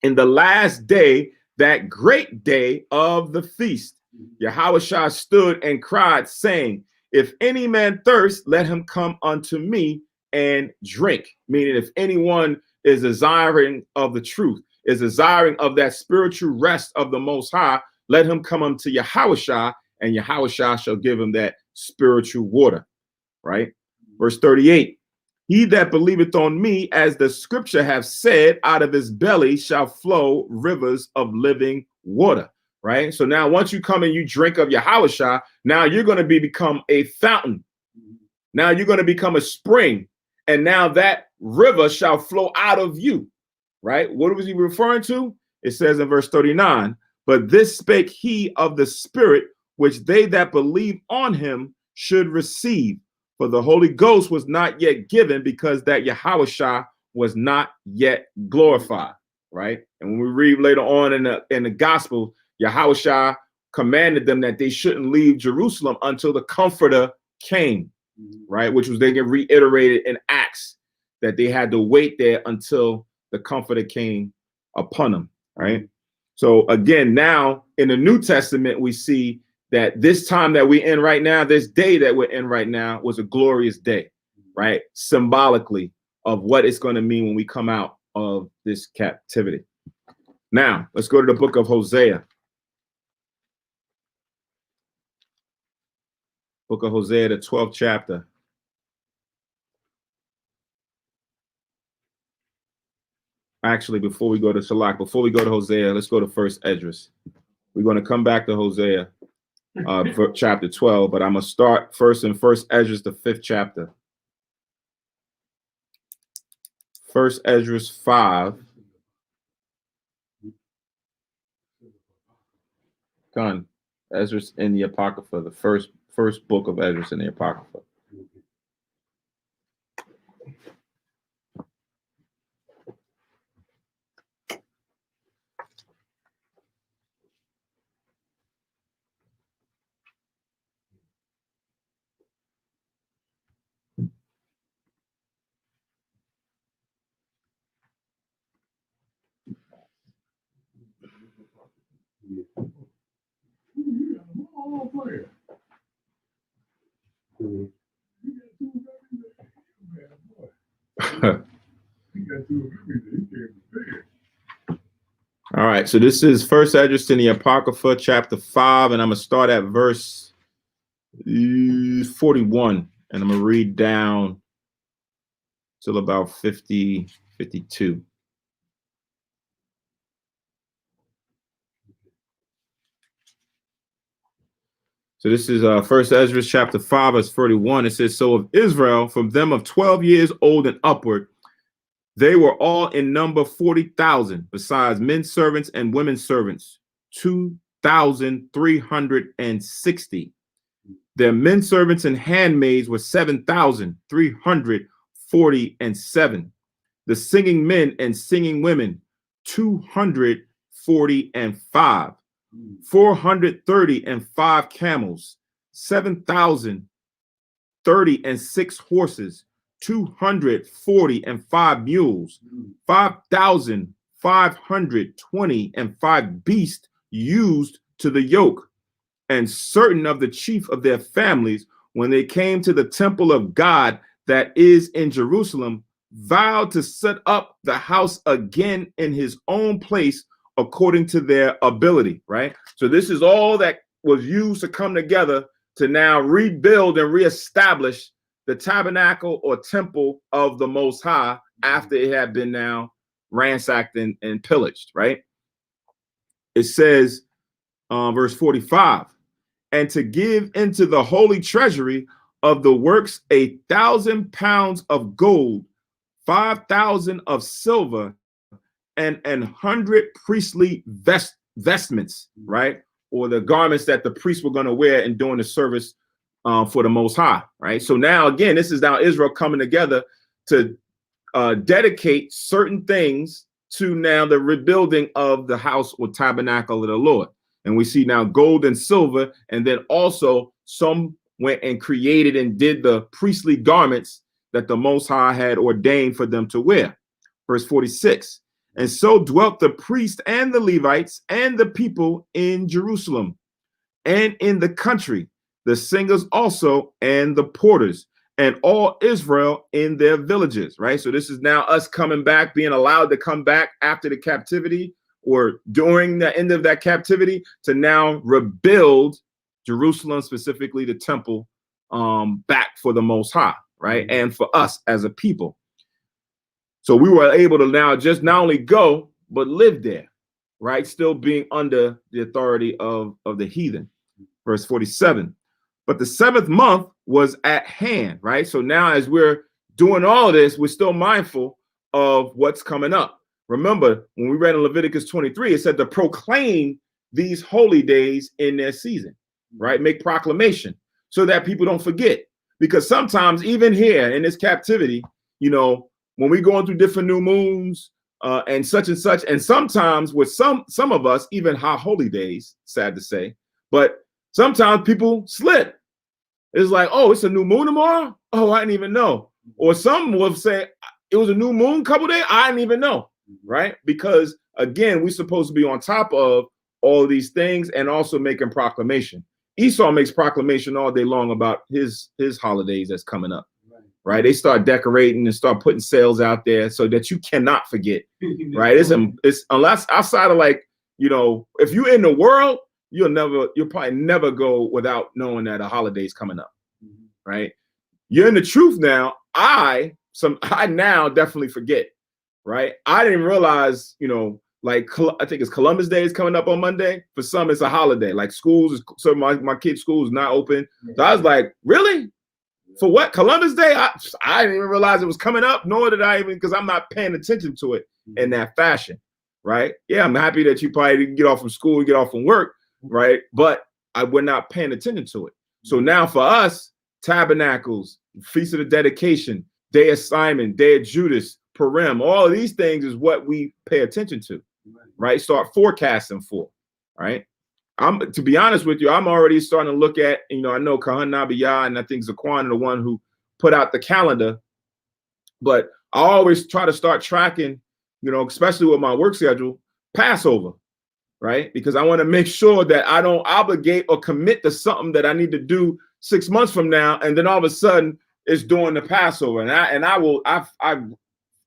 In the last day, that great day of the feast, Yahushua stood and cried, saying, if any man thirst, let him come unto me and drink. Meaning, if anyone is desiring of the truth, is desiring of that spiritual rest of the Most High, let him come unto Yahushua, and Yahushua shall give him that spiritual water, right? Verse 38, he that believeth on me, as the scripture have said, out of his belly shall flow rivers of living water, right? So now once you come and you drink of Yahushua, now you're going to become a fountain. Now you're going to become a spring, and now that river shall flow out of you, right? What was he referring to? It says in verse 39, but this spake he of the Spirit, which they that believe on him should receive. For the Holy Ghost was not yet given, because that Yahushua was not yet glorified, right? And when we read later on in the gospel, Yahushua commanded them that they shouldn't leave Jerusalem until the Comforter came, right? Which was they get reiterated in Acts, that they had to wait there until the Comforter came upon them, right? So again, now in the New Testament, we see that this time that we're in right now, this day that we're in right now, was a glorious day, right? Symbolically of what it's going to mean when we come out of this captivity. Now, let's go to the book of Hosea. Book of Hosea, the 12th chapter. Actually, before we go to Salak, before we go to Hosea, let's go to First Esdras. We're going to come back to Hosea. Chapter 12, but I'm gonna start first in First Esdras, the 5th chapter. First Esdras 5. Con Esdras in the Apocrypha, the first book of Esdras in the Apocrypha. All right, so this is First Esdras in the Apocrypha, chapter 5, and I'm gonna start at verse 41, and I'm gonna read down till about 50, 52. So this is First Esdras chapter 5, verse 41. It says, so of Israel, from them of 12 years old and upward, they were all in number 40,000, besides men servants and women servants, 2,360. Their men servants and handmaids were 7,347. The singing men and singing women, 245. 435 camels, 7,036 horses, 245 mules, 5,525 beasts used to the yoke. And certain of the chief of their families, when they came to the temple of God that is in Jerusalem, vowed to set up the house again in his own place according to their ability, right? So this is all that was used to come together to now rebuild and reestablish the tabernacle or temple of the Most High after it had been now ransacked and pillaged, right? It says, verse 45, and to give into the holy treasury of the works 1,000 pounds of gold, 5,000 of silver, and 100 priestly vestments, right? Or the garments that the priests were going to wear in doing the service for the Most High, right? So now, again, this is now Israel coming together to dedicate certain things to now the rebuilding of the house or tabernacle of the Lord. And we see now gold and silver, and then also some went and created and did the priestly garments that the Most High had ordained for them to wear. Verse 46, and so dwelt the priests and the Levites and the people in Jerusalem and in the country, the singers also and the porters, and all Israel in their villages, right? So this is now us coming back, being allowed to come back after the captivity or during the end of that captivity to now rebuild Jerusalem, specifically the temple, back for the Most High, right? And for us as a people. So we were able to now just not only go, but live there, right? Still being under the authority of the heathen. Verse 47. But the 7th month was at hand, right? So now as we're doing all of this, we're still mindful of what's coming up. Remember, when we read in Leviticus 23, it said to proclaim these holy days in their season, right? Make proclamation so that people don't forget. Because sometimes even here in this captivity, you know, when we're going through different new moons and such, and sometimes with some of us, even high holy days, sad to say, but sometimes people slip. It's like, oh, it's a new moon tomorrow? Oh, I didn't even know. Or some will say it was a new moon a couple days. I didn't even know, right? Because again, we're supposed to be on top of all of these things and also making proclamation. Esau makes proclamation all day long about his holidays that's coming up, right? They start decorating and start putting sales out there so that you cannot forget, right? It's unless outside of like, you know, if you're in the world, you'll probably never go without knowing that a holiday's coming up, right? You're in the truth now. I now definitely forget, right? I didn't realize, you know, like I think it's Columbus Day is coming up on Monday. For some, it's a holiday. Like schools, so my kids' school is not open. So I was like, really? For what? Columbus Day? I didn't even realize it was coming up, nor did I even, because I'm not paying attention to it in that fashion, right? Yeah, I'm happy that you probably didn't get off from school, get off from work, right? But we're not paying attention to it. So now for us, Tabernacles, Feast of the Dedication, Day of Simon, Day of Judas, Purim, all of these things is what we pay attention to, right? Start forecasting for, right? To be honest with you, I'm already starting to look at, you know, I know Kahan Nabiyah and I think Zaquan are the one who put out the calendar, but I always try to start tracking, you know, especially with my work schedule, Passover, right? Because I want to make sure that I don't obligate or commit to something that I need to do 6 months from now, and then all of a sudden it's during the Passover, and I will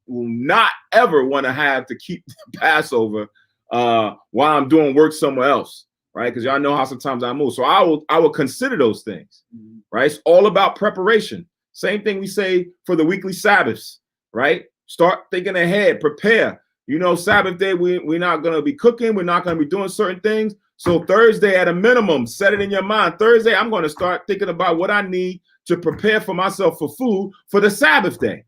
not ever want to have to keep the Passover while I'm doing work somewhere else, right? Because y'all know how sometimes I move. So I will consider those things, right? It's all about preparation. Same thing we say for the weekly Sabbaths, right? Start thinking ahead, prepare. You know, Sabbath day, we're not going to be cooking. We're not going to be doing certain things. So Thursday, at a minimum, set it in your mind. Thursday, I'm going to start thinking about what I need to prepare for myself for food for the Sabbath day,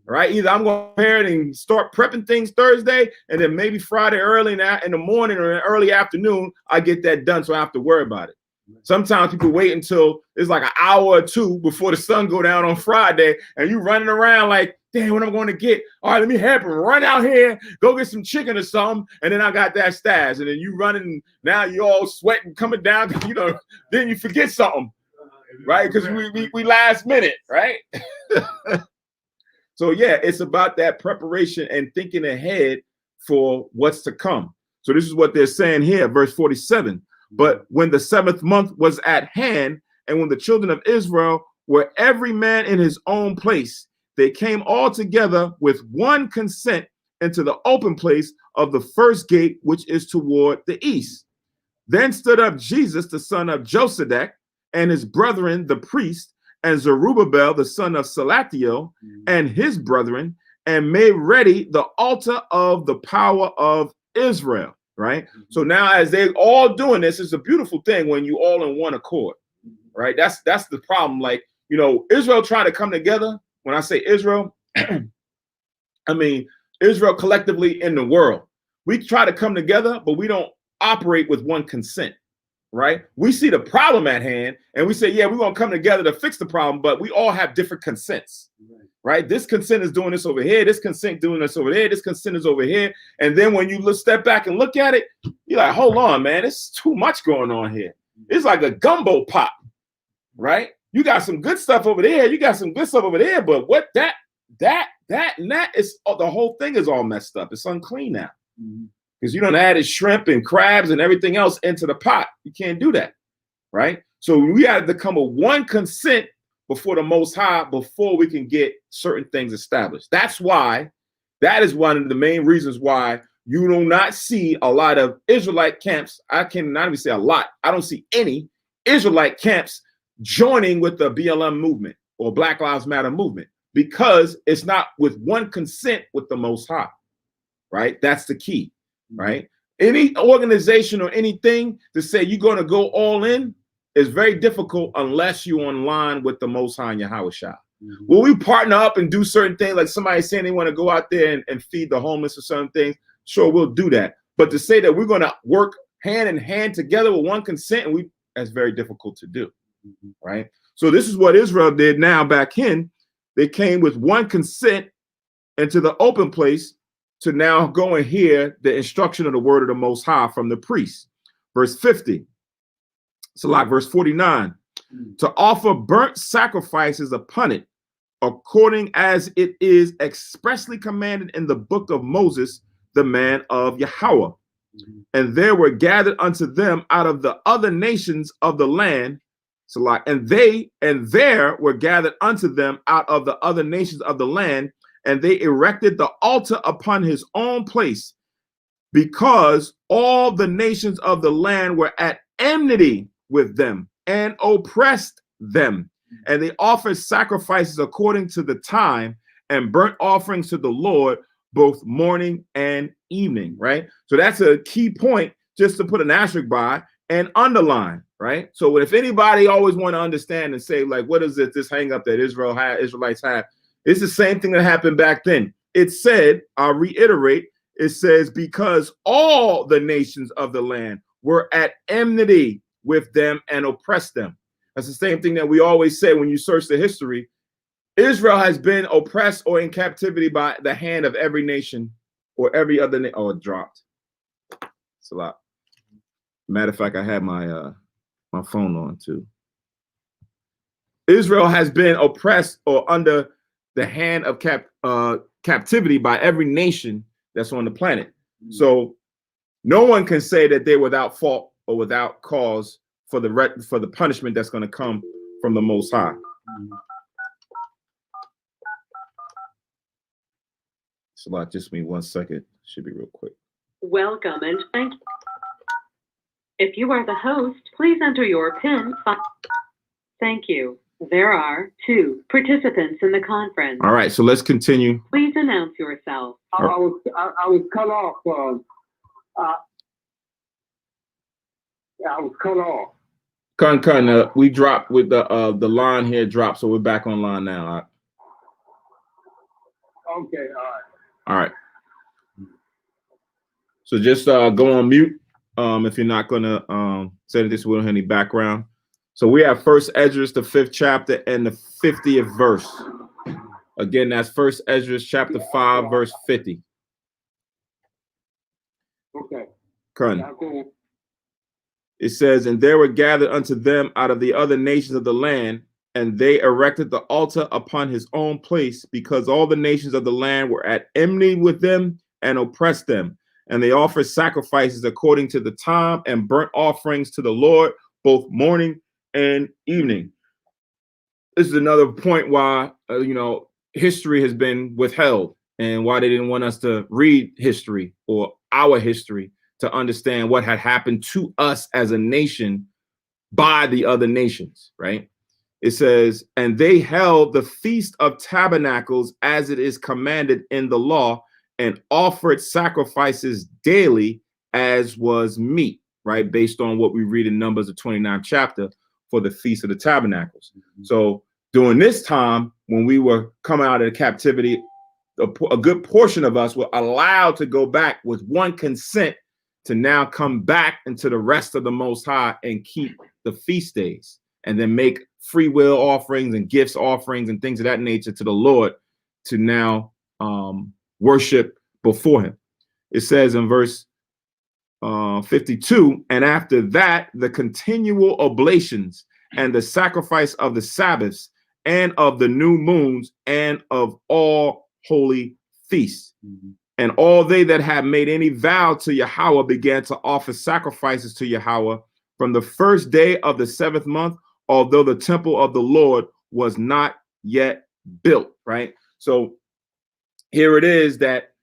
right? Either I'm going to prepare and start prepping things Thursday, and then maybe Friday early in the morning or in early afternoon, I get that done so I have to worry about it. Sometimes people wait until it's like an hour or two before the sun go down on Friday, and you running around like, damn, what am I going to get? All right, let me help him run out here, go get some chicken or something, and then I got that stash. And then you running, now you all sweating, coming down, you know, then you forget something, right? Because we last minute, right? So yeah, it's about that preparation and thinking ahead for what's to come. So this is what they're saying here, verse 47. But when the 7th month was at hand, and when the children of Israel were every man in his own place, they came all together with one consent into the open place of the first gate, which is toward the east. Then stood up Jesus, the son of Josedek, and his brethren, the priest, and Zerubbabel, the son of Salathiel, and his brethren, and made ready the altar of the power of Israel, right? So now as they all doing this, it's a beautiful thing when you all in one accord, right? That's the problem. Like, you know, Israel tried to come together. When I say Israel, I mean, Israel collectively in the world. We try to come together, but we don't operate with one consent, right? We see the problem at hand and we say, yeah, we're going to come together to fix the problem, but we all have different consents, right? This consent is doing this over here. This consent doing this over there. This consent is over here. And then when you step back and look at it, you're like, hold on, man, it's too much going on here. It's like a gumbo pot, right? You got some good stuff over there. You got some good stuff over there. But what that and that is, the whole thing is all messed up. It's unclean now. Because you don't added shrimp and crabs and everything else into the pot. You can't do that, right? So we had to come with one consent before the Most High before we can get certain things established. That is one of the main reasons why you do not see a lot of Israelite camps. I cannot even say a lot. I don't see any Israelite camps joining with the BLM movement or Black Lives Matter movement because it's not with one consent with the Most High, right? That's the key, right? Any organization or anything to say you're going to go all in is very difficult unless you're on line with the Most High and Yahweh Shah. Will we partner up and do certain things like somebody saying they want to go out there and feed the homeless or certain things? Sure, we'll do that. But to say that we're going to work hand in hand together with one consent, and that's very difficult to do, right? So this is what Israel did now back in. They came with one consent into the open place to now go and hear the instruction of the word of the Most High from the priest. Verse 50. So like verse 49. To offer burnt sacrifices upon it, according as it is expressly commanded in the book of Moses, the man of Yahweh. And there were gathered unto them out of the other nations of the land. So like, and there were gathered unto them out of the other nations of the land, and they erected the altar upon his own place, because all the nations of the land were at enmity with them and oppressed them. And they offered sacrifices according to the time and burnt offerings to the Lord both morning and evening, right? So that's a key point just to put an asterisk by and underline, right? So if anybody always want to understand and say, like, what is it, this hang up that Israelites have? It's the same thing that happened back then. It said, I'll reiterate, it says, because all the nations of the land were at enmity with them and oppressed them. That's the same thing that we always say when you search the history. Israel has been oppressed or in captivity by the hand of every nation or every other nation. Oh, it dropped. It's a lot. Matter of fact, I had my my phone on too. Israel has been oppressed or under the hand of captivity by every nation that's on the planet. So no one can say that they're without fault or without cause for the punishment that's going to come from the Most High. So just me 1 second. Should be real quick. Welcome and thank you. If you are the host, please enter your PIN. Thank you. There are 2 participants in the conference. All right, so let's continue. Please announce yourself. I was cut off. I was cut off. We dropped with the line here dropped, so we're back online now. Okay, all right. So just go on mute if you're not gonna say this. We don't have any background. So we have First Esdras, the 5th chapter and the 50th verse. Again, that's First Esdras chapter 5, verse 50. Okay. Okay. It says, and there were gathered unto them out of the other nations of the land, and they erected the altar upon his own place, because all the nations of the land were at enmity with them and oppressed them. And they offered sacrifices according to the time and burnt offerings to the Lord, both morning and evening. This is another point why, history has been withheld and why they didn't want us to read history or our history to understand what had happened to us as a nation by the other nations, right? It says, and they held the Feast of Tabernacles as it is commanded in the law, and offered sacrifices daily as was meet, right? Based on what we read in Numbers, the 29th chapter, for the Feast of the Tabernacles. So during this time, when we were coming out of the captivity, a good portion of us were allowed to go back with one consent to now come back into the rest of the Most High and keep the feast days, and then make free will offerings and gifts offerings and things of that nature to the Lord to now worship before him. It says in verse 52, and after that, the continual oblations and the sacrifice of the Sabbaths and of the new moons and of all holy feasts. And all they that had made any vow to Yahweh began to offer sacrifices to Yahweh from the first day of the 7th month, although the temple of the Lord was not yet built, right? So here it is that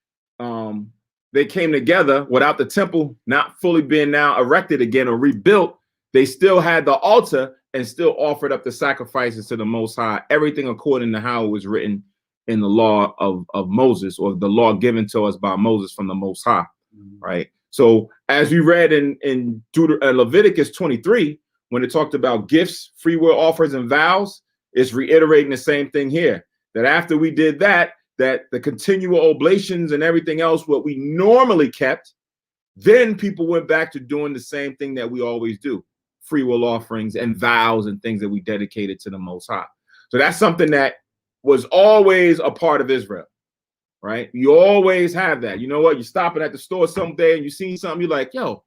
they came together without the temple not fully being now erected again or rebuilt. They still had the altar and still offered up the sacrifices to the Most High, everything according to how it was written in the law of Moses, or the law given to us by Moses from the Most High, right? So as we read in Leviticus 23, when it talked about gifts, free will offers, and vows, it's reiterating the same thing here, that after we did that, that the continual oblations and everything else, what we normally kept, then people went back to doing the same thing that we always do, free will offerings and vows and things that we dedicated to the Most High. So that's something that was always a part of Israel, right? You always have that. You know what? You're stopping at the store someday and you see something, you're like, yo,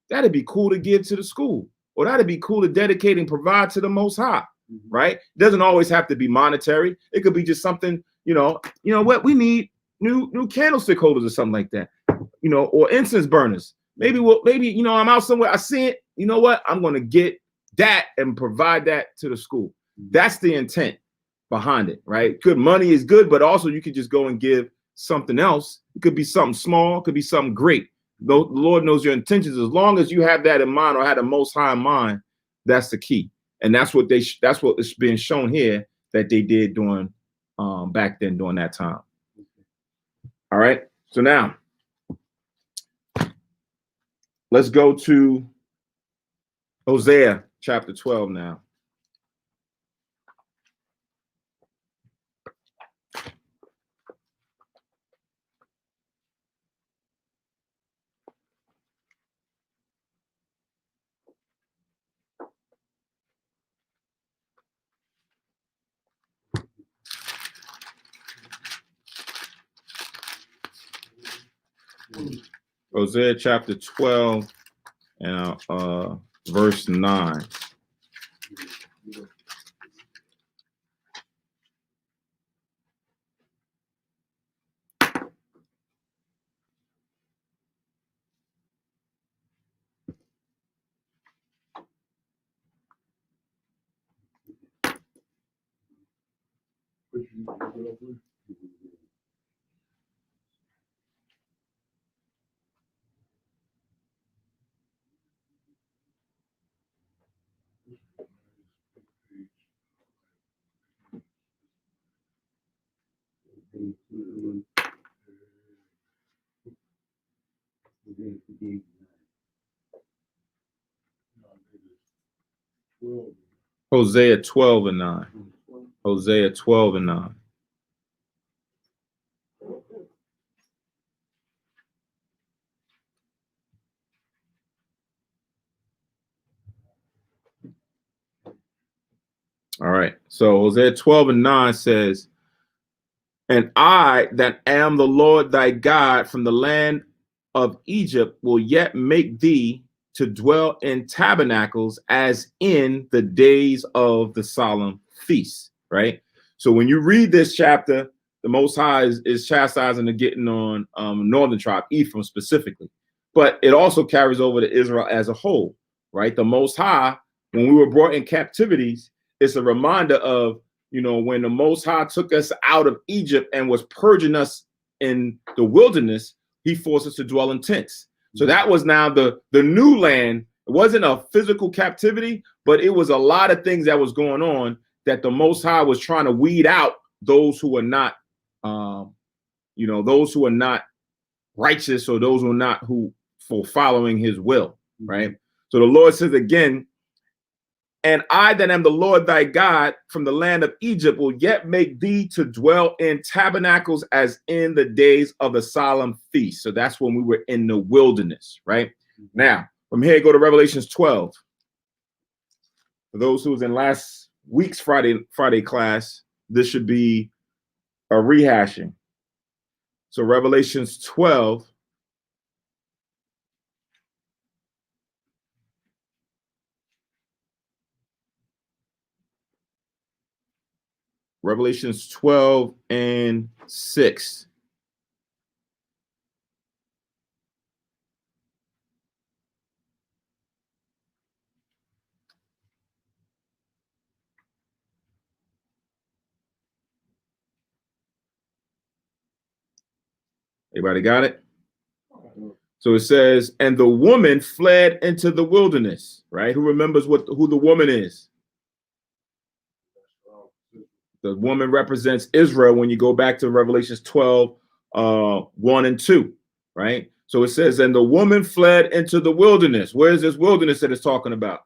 that'd be cool to give to the school, or that'd be cool to dedicate and provide to the Most High, right? It doesn't always have to be monetary. It could be just something, you know what, we need new candlestick holders or something like that, you know, or incense burners. Maybe you know, I'm out somewhere, I see it, you know what, I'm going to get that and provide that to the school. That's the intent behind it, right? Good money is good, but also you could just go and give something else. It could be something small, it could be something great. The Lord knows your intentions. As long as you have that in mind, or had the Most High in mind, that's the key. And that's what is being shown here that they did during back then during that time. All right. So now let's go to Hosea chapter 12 now. Hosea chapter 12 and verse 9. Hosea 12 and 9. Hosea 12 and 9. All right. So Hosea 12 and 9 says, and I that am the Lord thy God from the land of Egypt will yet make thee to dwell in tabernacles as in the days of the solemn feast, right? So when you read this chapter, the Most High is chastising and getting on northern tribe, Ephraim specifically, but it also carries over to Israel as a whole, right? The Most High, when we were brought in captivities, it's a reminder of, you know, when the Most High took us out of Egypt and was purging us in the wilderness, he forced us to dwell in tents. So that was now the new land. It wasn't a physical captivity, but it was a lot of things that was going on that the Most High was trying to weed out those who are not, those who are not righteous, or those who are not for following his will, right? So the Lord says again, And I that am the Lord thy God from the land of Egypt will yet make thee to dwell in tabernacles as in the days of the solemn feast. So that's when we were in the wilderness, right? Now, from here, go to Revelations 12. For those who was in last week's Friday class, this should be a rehashing. So Revelations 12. Revelations 12 and 6. Everybody got it? So it says, and the woman fled into the wilderness, right? Who remembers who the woman is? The woman represents Israel when you go back to Revelations 12, 1 and 2, right? So it says, and the woman fled into the wilderness. Where is this wilderness that it's talking about?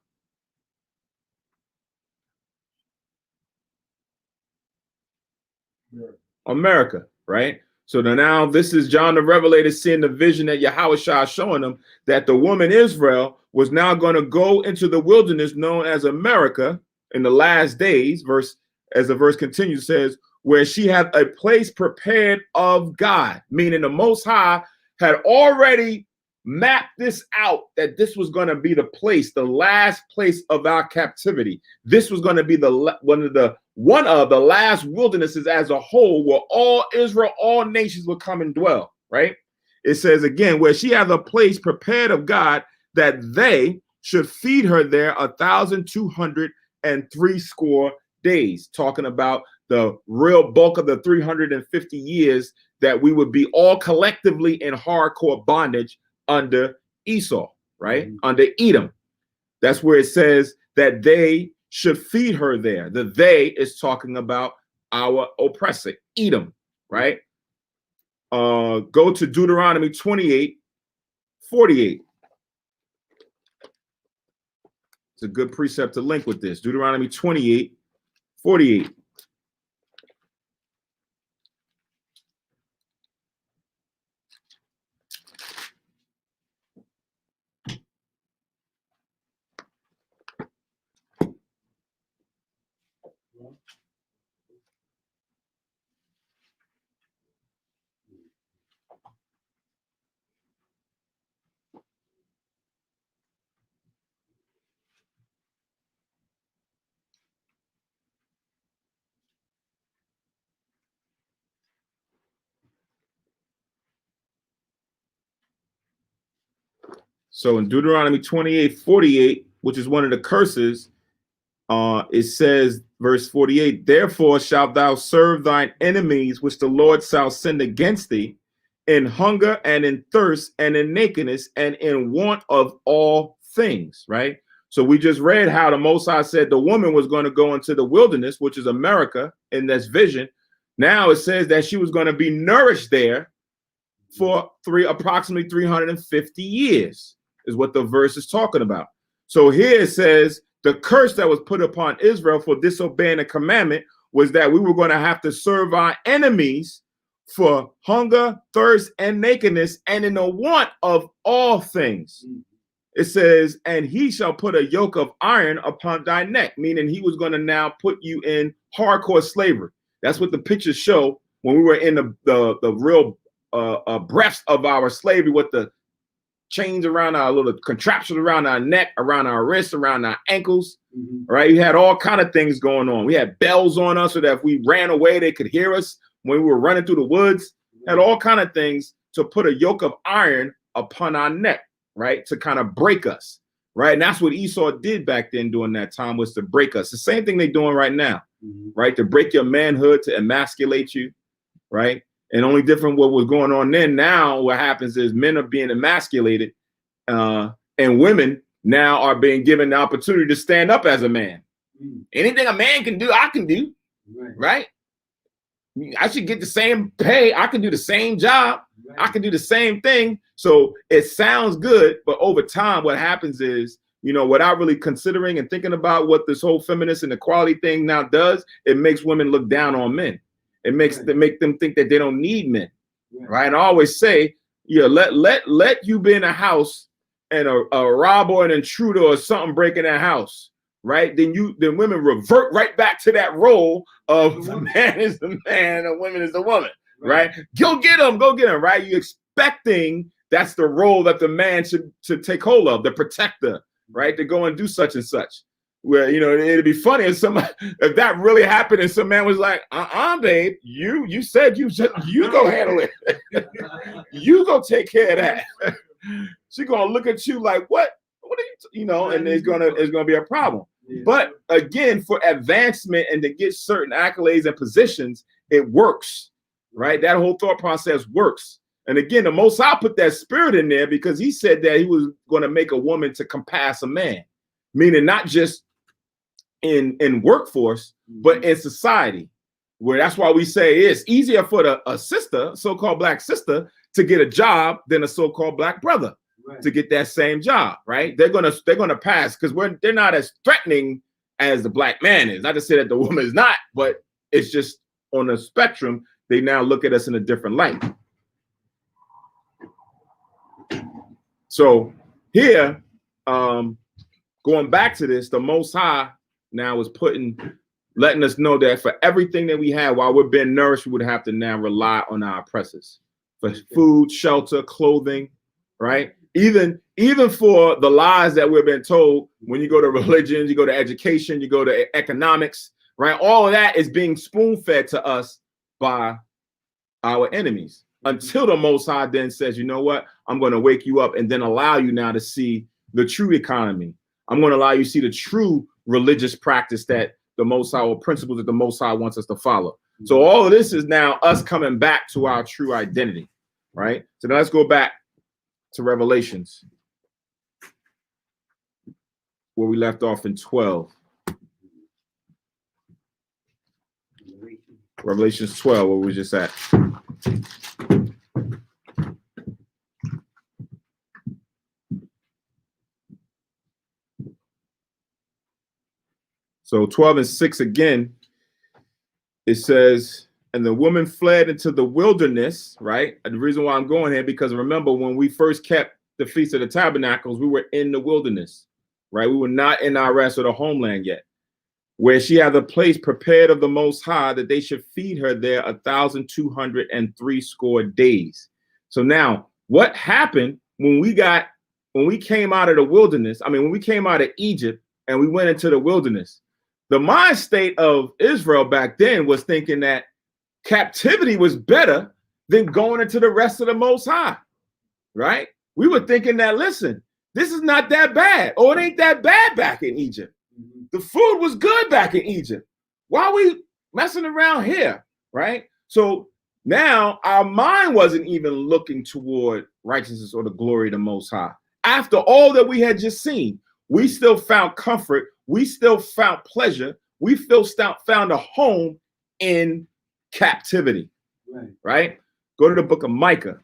America, right? So now this is John the Revelator seeing the vision that Yahushua is showing him, that the woman Israel was now going to go into the wilderness known as America in the last days. As the verse continues, says, where she had a place prepared of God, meaning the Most High had already mapped this out, that this was going to be the place, the last place of our captivity. This was going to be one of the last wildernesses as a whole, where all Israel, all nations would come and dwell, right? It says again, where she has a place prepared of God, that they should feed her there 1,260 days, talking about the real bulk of the 350 years that we would be all collectively in hardcore bondage under Esau, right? Under Edom. That's where it says that they should feed her there. The they is talking about our oppressor, Edom, right? Go to Deuteronomy 28:48. It's a good precept to link with this. Deuteronomy 28:48. So in Deuteronomy 28:48, which is one of the curses, it says, verse 48, therefore shalt thou serve thine enemies, which the Lord shall send against thee, in hunger and in thirst and in nakedness and in want of all things, right? So we just read how the Most High said the woman was going to go into the wilderness, which is America in this vision. Now it says that she was going to be nourished there for approximately 350 years is what the verse is talking about. So here it says the curse that was put upon Israel for disobeying the commandment was that we were going to have to serve our enemies for hunger, thirst, and nakedness, and in the want of all things. It says, and he shall put a yoke of iron upon thy neck, meaning he was going to now put you in hardcore slavery. That's what the pictures show when we were in the real breadth of our slavery, with the chains around our little contraptions around our neck, around our wrists, around our ankles, right? You had all kind of things going on. We had bells on us so that if we ran away, they could hear us when we were running through the woods. Had all kind of things to put a yoke of iron upon our neck, right? To kind of break us, right? And that's what Esau did back then during that time, was to break us. The same thing they're doing right now, right? To break your manhood, to emasculate you, right? And only different what was going on then. Now what happens is men are being emasculated, and women now are being given the opportunity to stand up as a man. Anything a man can do, I can do, right? I should get the same pay. I can do the same job. I can do the same thing. So it sounds good, but over time, what happens is you know, without really considering and thinking about what this whole feminist and equality thing now does, it makes women look down on men. It makes them think that they don't need men, right? And I always say, yeah, let you be in a house and a robber or an intruder or something break in that house, right? Then women revert right back to that role of the man is the man, and woman is the woman, right? Go get him, right? You expecting that's the role that the man should take hold of, the protector, right? To go and do such and such. Where, you know, it'd be funny if that really happened and some man was like, babe, you said you go handle it. You go take care of that. She's gonna look at you like, what are you know, and it's gonna be a problem. But again, for advancement and to get certain accolades and positions, it works, right? That whole thought process works. And again, the Most High put that spirit in there because he said that he was going to make a woman to compass a man, meaning not just in workforce, but in society, where that's why we say it's easier for a sister, so-called black sister, to get a job than a so-called black brother to get that same job, right? They're gonna pass because they're not as threatening as the black man is. Not to say that the woman is not, but it's just on a spectrum. They now look at us in a different light. So here, going back to this, the Most High now is letting us know that for everything that we have, while we're being nourished, we would have to now rely on our oppressors for food, shelter, clothing, right? Even for the lies that we've been told, when you go to religion, you go to education, you go to economics, right? All of that is being spoon-fed to us by our enemies until the Most High then says, you know what? I'm going to wake you up and then allow you now to see the true economy. I'm going to allow you to see the true religious practice that the Most High, or principles that the Most High wants us to follow. So all of this is now us coming back to our true identity, right? So now let's go back to Revelations, where we left off in 12. Revelations 12, where we were just at. So 12:6 again, it says, and the woman fled into the wilderness, right? And the reason why I'm going here, because remember when we first kept the Feast of the Tabernacles, we were in the wilderness, right? We were not in our rest of the homeland yet, where she had a place prepared of the Most High that they should feed her there 1,203 days. So now what happened when we came out of the wilderness? I mean, when we came out of Egypt and we went into the wilderness, the mind state of Israel back then was thinking that captivity was better than going into the rest of the Most High, right? We were thinking that, listen, this is not that bad. Oh, it ain't that bad back in Egypt. The food was good back in Egypt. Why are we messing around here, right? So now our mind wasn't even looking toward righteousness or the glory of the Most High. After all that we had just seen, we still found comfort. We still found pleasure. We still found a home in captivity, right? Go to the book of Micah.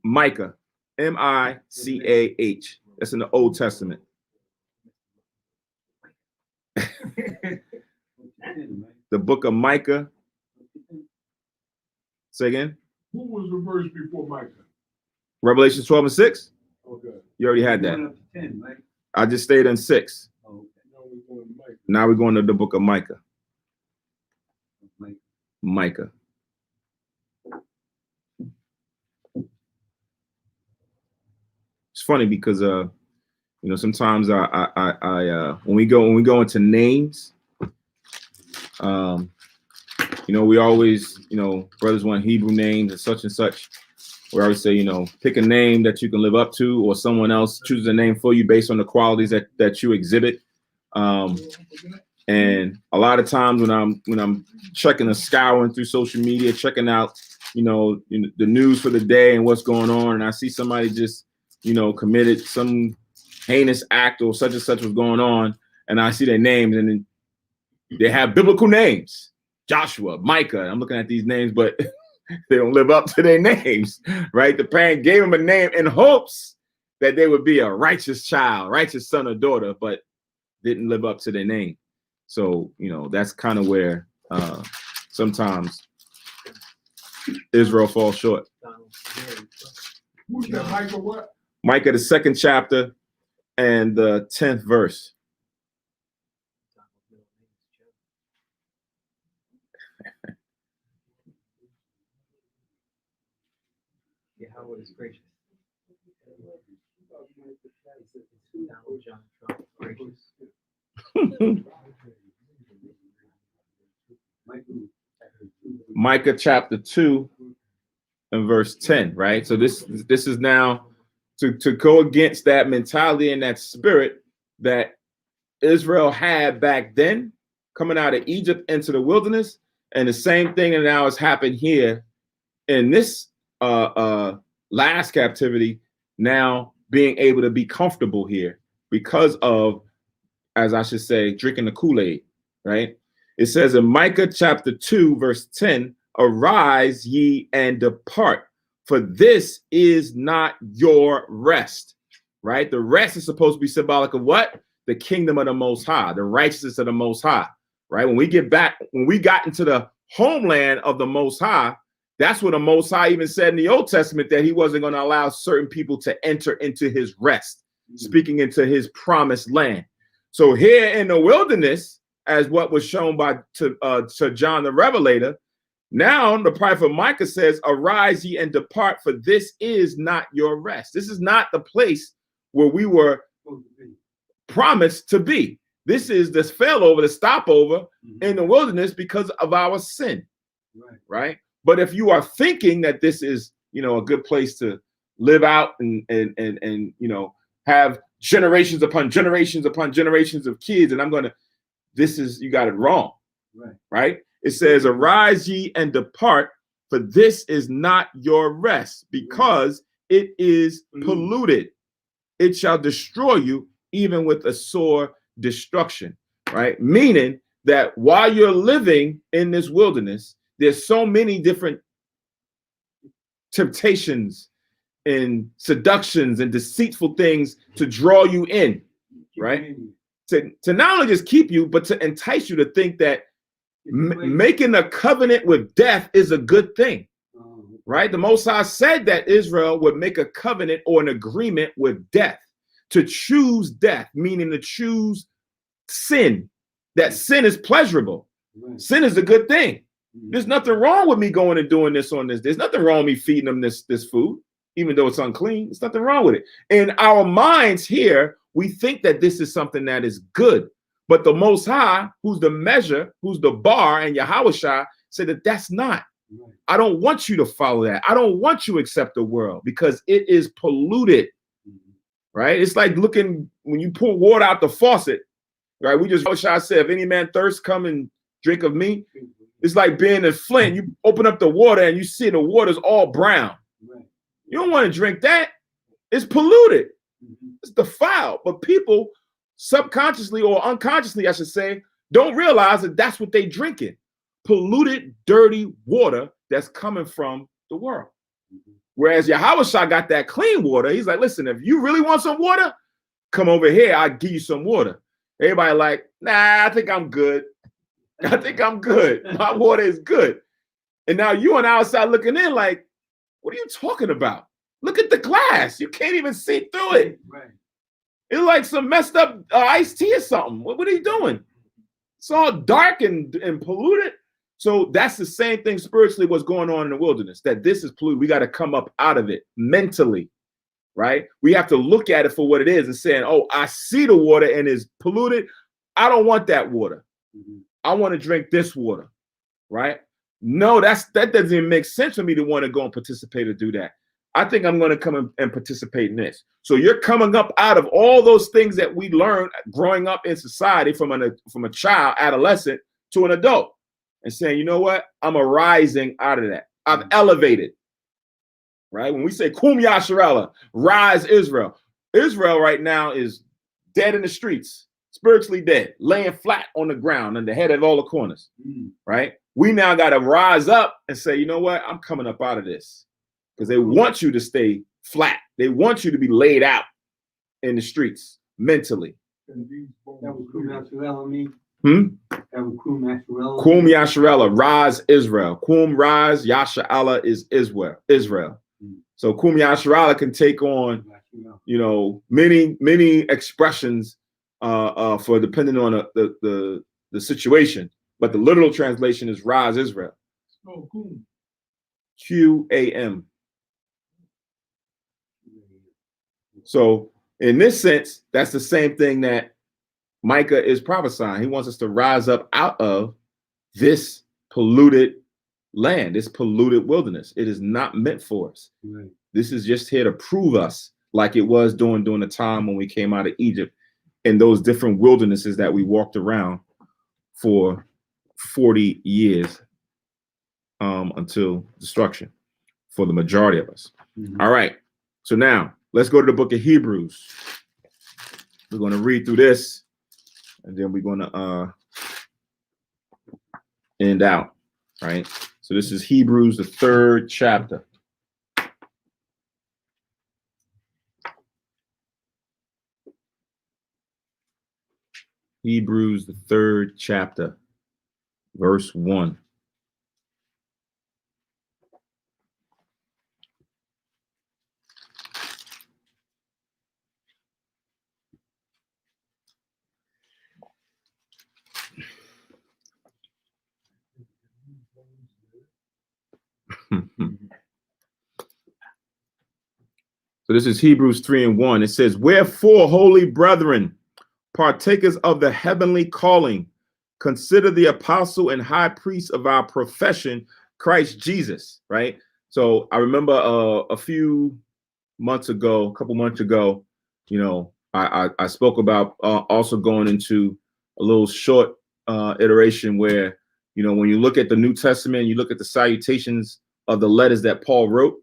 Micah, M-I-C-A-H. That's in the Old Testament. The book of Micah. Say again. Who was the verse before Micah? Revelation 12:6. Okay. You already had that. I just stayed in 6. Now we're going to the book of Micah. Micah. It's funny because sometimes I when we go into names, we always, brothers want Hebrew names and such. We always say, pick a name that you can live up to, or someone else chooses a name for you based on the qualities that you exhibit. And a lot of times when I'm checking and scouring through social media, checking out, the news for the day and what's going on, and I see somebody just, committed some heinous act or such and such was going on, and I see their names and they have biblical names, Joshua, Micah. I'm looking at these names, but they don't live up to their names, right? The parent gave them a name in hopes that they would be a righteous child, righteous son or daughter, but didn't live up to their name. So, you know, that's kind of where sometimes Israel falls short. Who's that, Michael? What? Micah, the 2nd chapter and the 10th verse. Yahweh is gracious. Micah chapter 2 and verse 10, right? So this is now to go against that mentality and that spirit that Israel had back then, coming out of Egypt into the wilderness, and the same thing that now has happened here in this last captivity, now being able to be comfortable here because of, as I should say, drinking the Kool-Aid, right? It says in Micah chapter 2, verse 10, arise ye and depart, for this is not your rest, right? The rest is supposed to be symbolic of what? The kingdom of the Most High, the righteousness of the Most High, right? When we got into the homeland of the Most High, that's what the Most High even said in the Old Testament, that he wasn't going to allow certain people to enter into his rest, speaking into his promised land. So here in the wilderness, as what was shown to John the Revelator, now the prophet Micah says, arise ye and depart, for this is not your rest. This is not the place where we were promised to be. This is this failover, the stopover in the wilderness because of our sin, right? But if you are thinking that this is, you know, a good place to live out and you know, have generations upon generations upon generations of kids, and you got it wrong, right? It says, arise ye and depart, for this is not your rest, because it is polluted. It shall destroy you, even with a sore destruction, right? Meaning that while you're living in this wilderness, there's so many different temptations and seductions and deceitful things to draw you in, right? To not only just keep you, but to entice you to think that making a covenant with death is a good thing, right? The Most High said that Israel would make a covenant or an agreement with death, to choose death, meaning to choose sin, that sin is pleasurable. Sin is a good thing. There's nothing wrong with me going and doing this on this. There's nothing wrong with me feeding them this food, even though it's unclean. There's nothing wrong with it. In our minds here, we think that this is something that is good. But the Most High, who's the measure, who's the bar, and Yahushua said that that's not. I don't want you to follow that. I don't want you to accept the world because it is polluted, right? It's like looking, when you pour water out the faucet, right? Yahushua said, if any man thirst, come and drink of me. It's like being in Flint. You open up the water and you see the water's all brown. You don't want to drink that. It's polluted. It's defiled. But people subconsciously or unconsciously, I should say, don't realize that that's what they drinking. Polluted, dirty water that's coming from the world. Whereas Yahushua got that clean water. He's like, listen, if you really want some water, come over here. I'll give you some water. Everybody like, nah, I think I'm good. I think I'm good. My water is good. And now you on the outside looking in like, what are you talking about? Look at the glass. You can't even see through it. It's like some messed up iced tea or something. What are you doing? It's all dark and polluted. So that's the same thing spiritually what's going on in the wilderness, that this is polluted. We got to come up out of it mentally, right? We have to look at it for what it is and saying, oh, I see the water and it's polluted. I don't want that water. I want to drink this water, right? No, that doesn't even make sense for me to want to go and participate or do that. I think I'm going to come and participate in this. So you're coming up out of all those things that we learned growing up in society from a child, adolescent to an adult, and saying, you know what? I'm arising out of that. I've elevated, right? When we say Kum Yasharella, rise Israel. Israel right now is dead in the streets, spiritually dead, laying flat on the ground and the head of all the corners, right? We now got to rise up and say, you know what? I'm coming up out of this, because they want you to stay flat. They want you to be laid out. in the streets mentally. And these bones That was Kum Yasharella, me. Hmm? That was Kum Yasharella. Kum Yasharella, Raz Israel. Kum Raz Yasharella is Israel. So Kum Yasharella can take on, you know, many expressions for depending on the situation. But the literal translation is Raz Israel. Oh, cool. QAM. So in this sense, that's the same thing that Micah is prophesying. He wants us to rise up out of this polluted land, this polluted wilderness. It is not meant for us. Right. This is just here to prove us, like it was during the time when we came out of Egypt, in those different wildernesses that we walked around for 40 years until destruction for the majority of us. All right. So now let's go to the book of Hebrews. We're going to read through this, and then we're going to end out. Right. So this is Hebrews, the 3rd chapter. Hebrews, the 3rd chapter, verse 1. So this is Hebrews 3:1. It says, "Wherefore, holy brethren, partakers of the heavenly calling, consider the apostle and high priest of our profession, Christ Jesus." Right. So I remember a couple months ago, you know, I spoke about also going into a little short iteration where, you know, when you look at the New Testament, you look at the salutations of the letters that Paul wrote,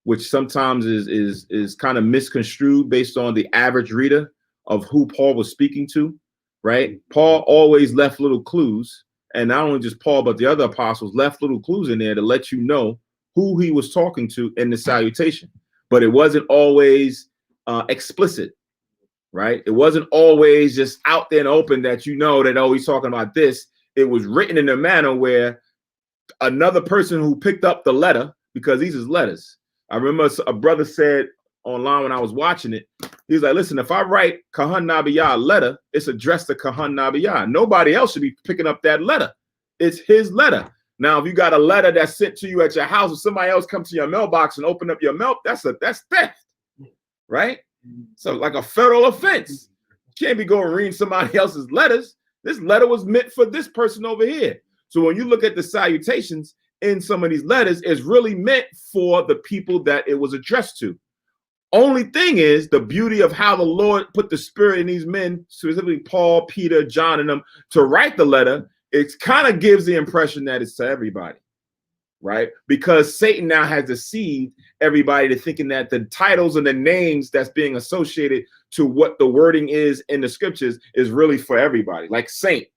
which sometimes is kind of misconstrued based on the average reader of who Paul was speaking to, right? Paul always left little clues, and not only just Paul, but the other apostles left little clues in there to let you know who he was talking to in the salutation. But it wasn't always explicit, right? It wasn't always just out there and open that you know that, oh, he's talking about this. It was written in a manner where another person who picked up the letter, because these is letters. I remember a brother said online when I was watching it, he's like, listen, if I write Kahan Nabiyah a letter, it's addressed to Kahan Nabiyah. Nobody else should be picking up that letter. It's his letter. Now, if you got a letter that's sent to you at your house, or somebody else comes to your mailbox and open up your mail, that's theft, right? So like a federal offense. You can't be going reading somebody else's letters. This letter was meant for this person over here. So when you look at the salutations in some of these letters, it's really meant for the people that it was addressed to. Only thing is the beauty of how the Lord put the spirit in these men, specifically Paul, Peter, John, and them, to write the letter. It kind of gives the impression that it's to everybody, right? Because Satan now has deceived everybody to thinking that the titles and the names that's being associated to what the wording is in the scriptures is really for everybody, like saint,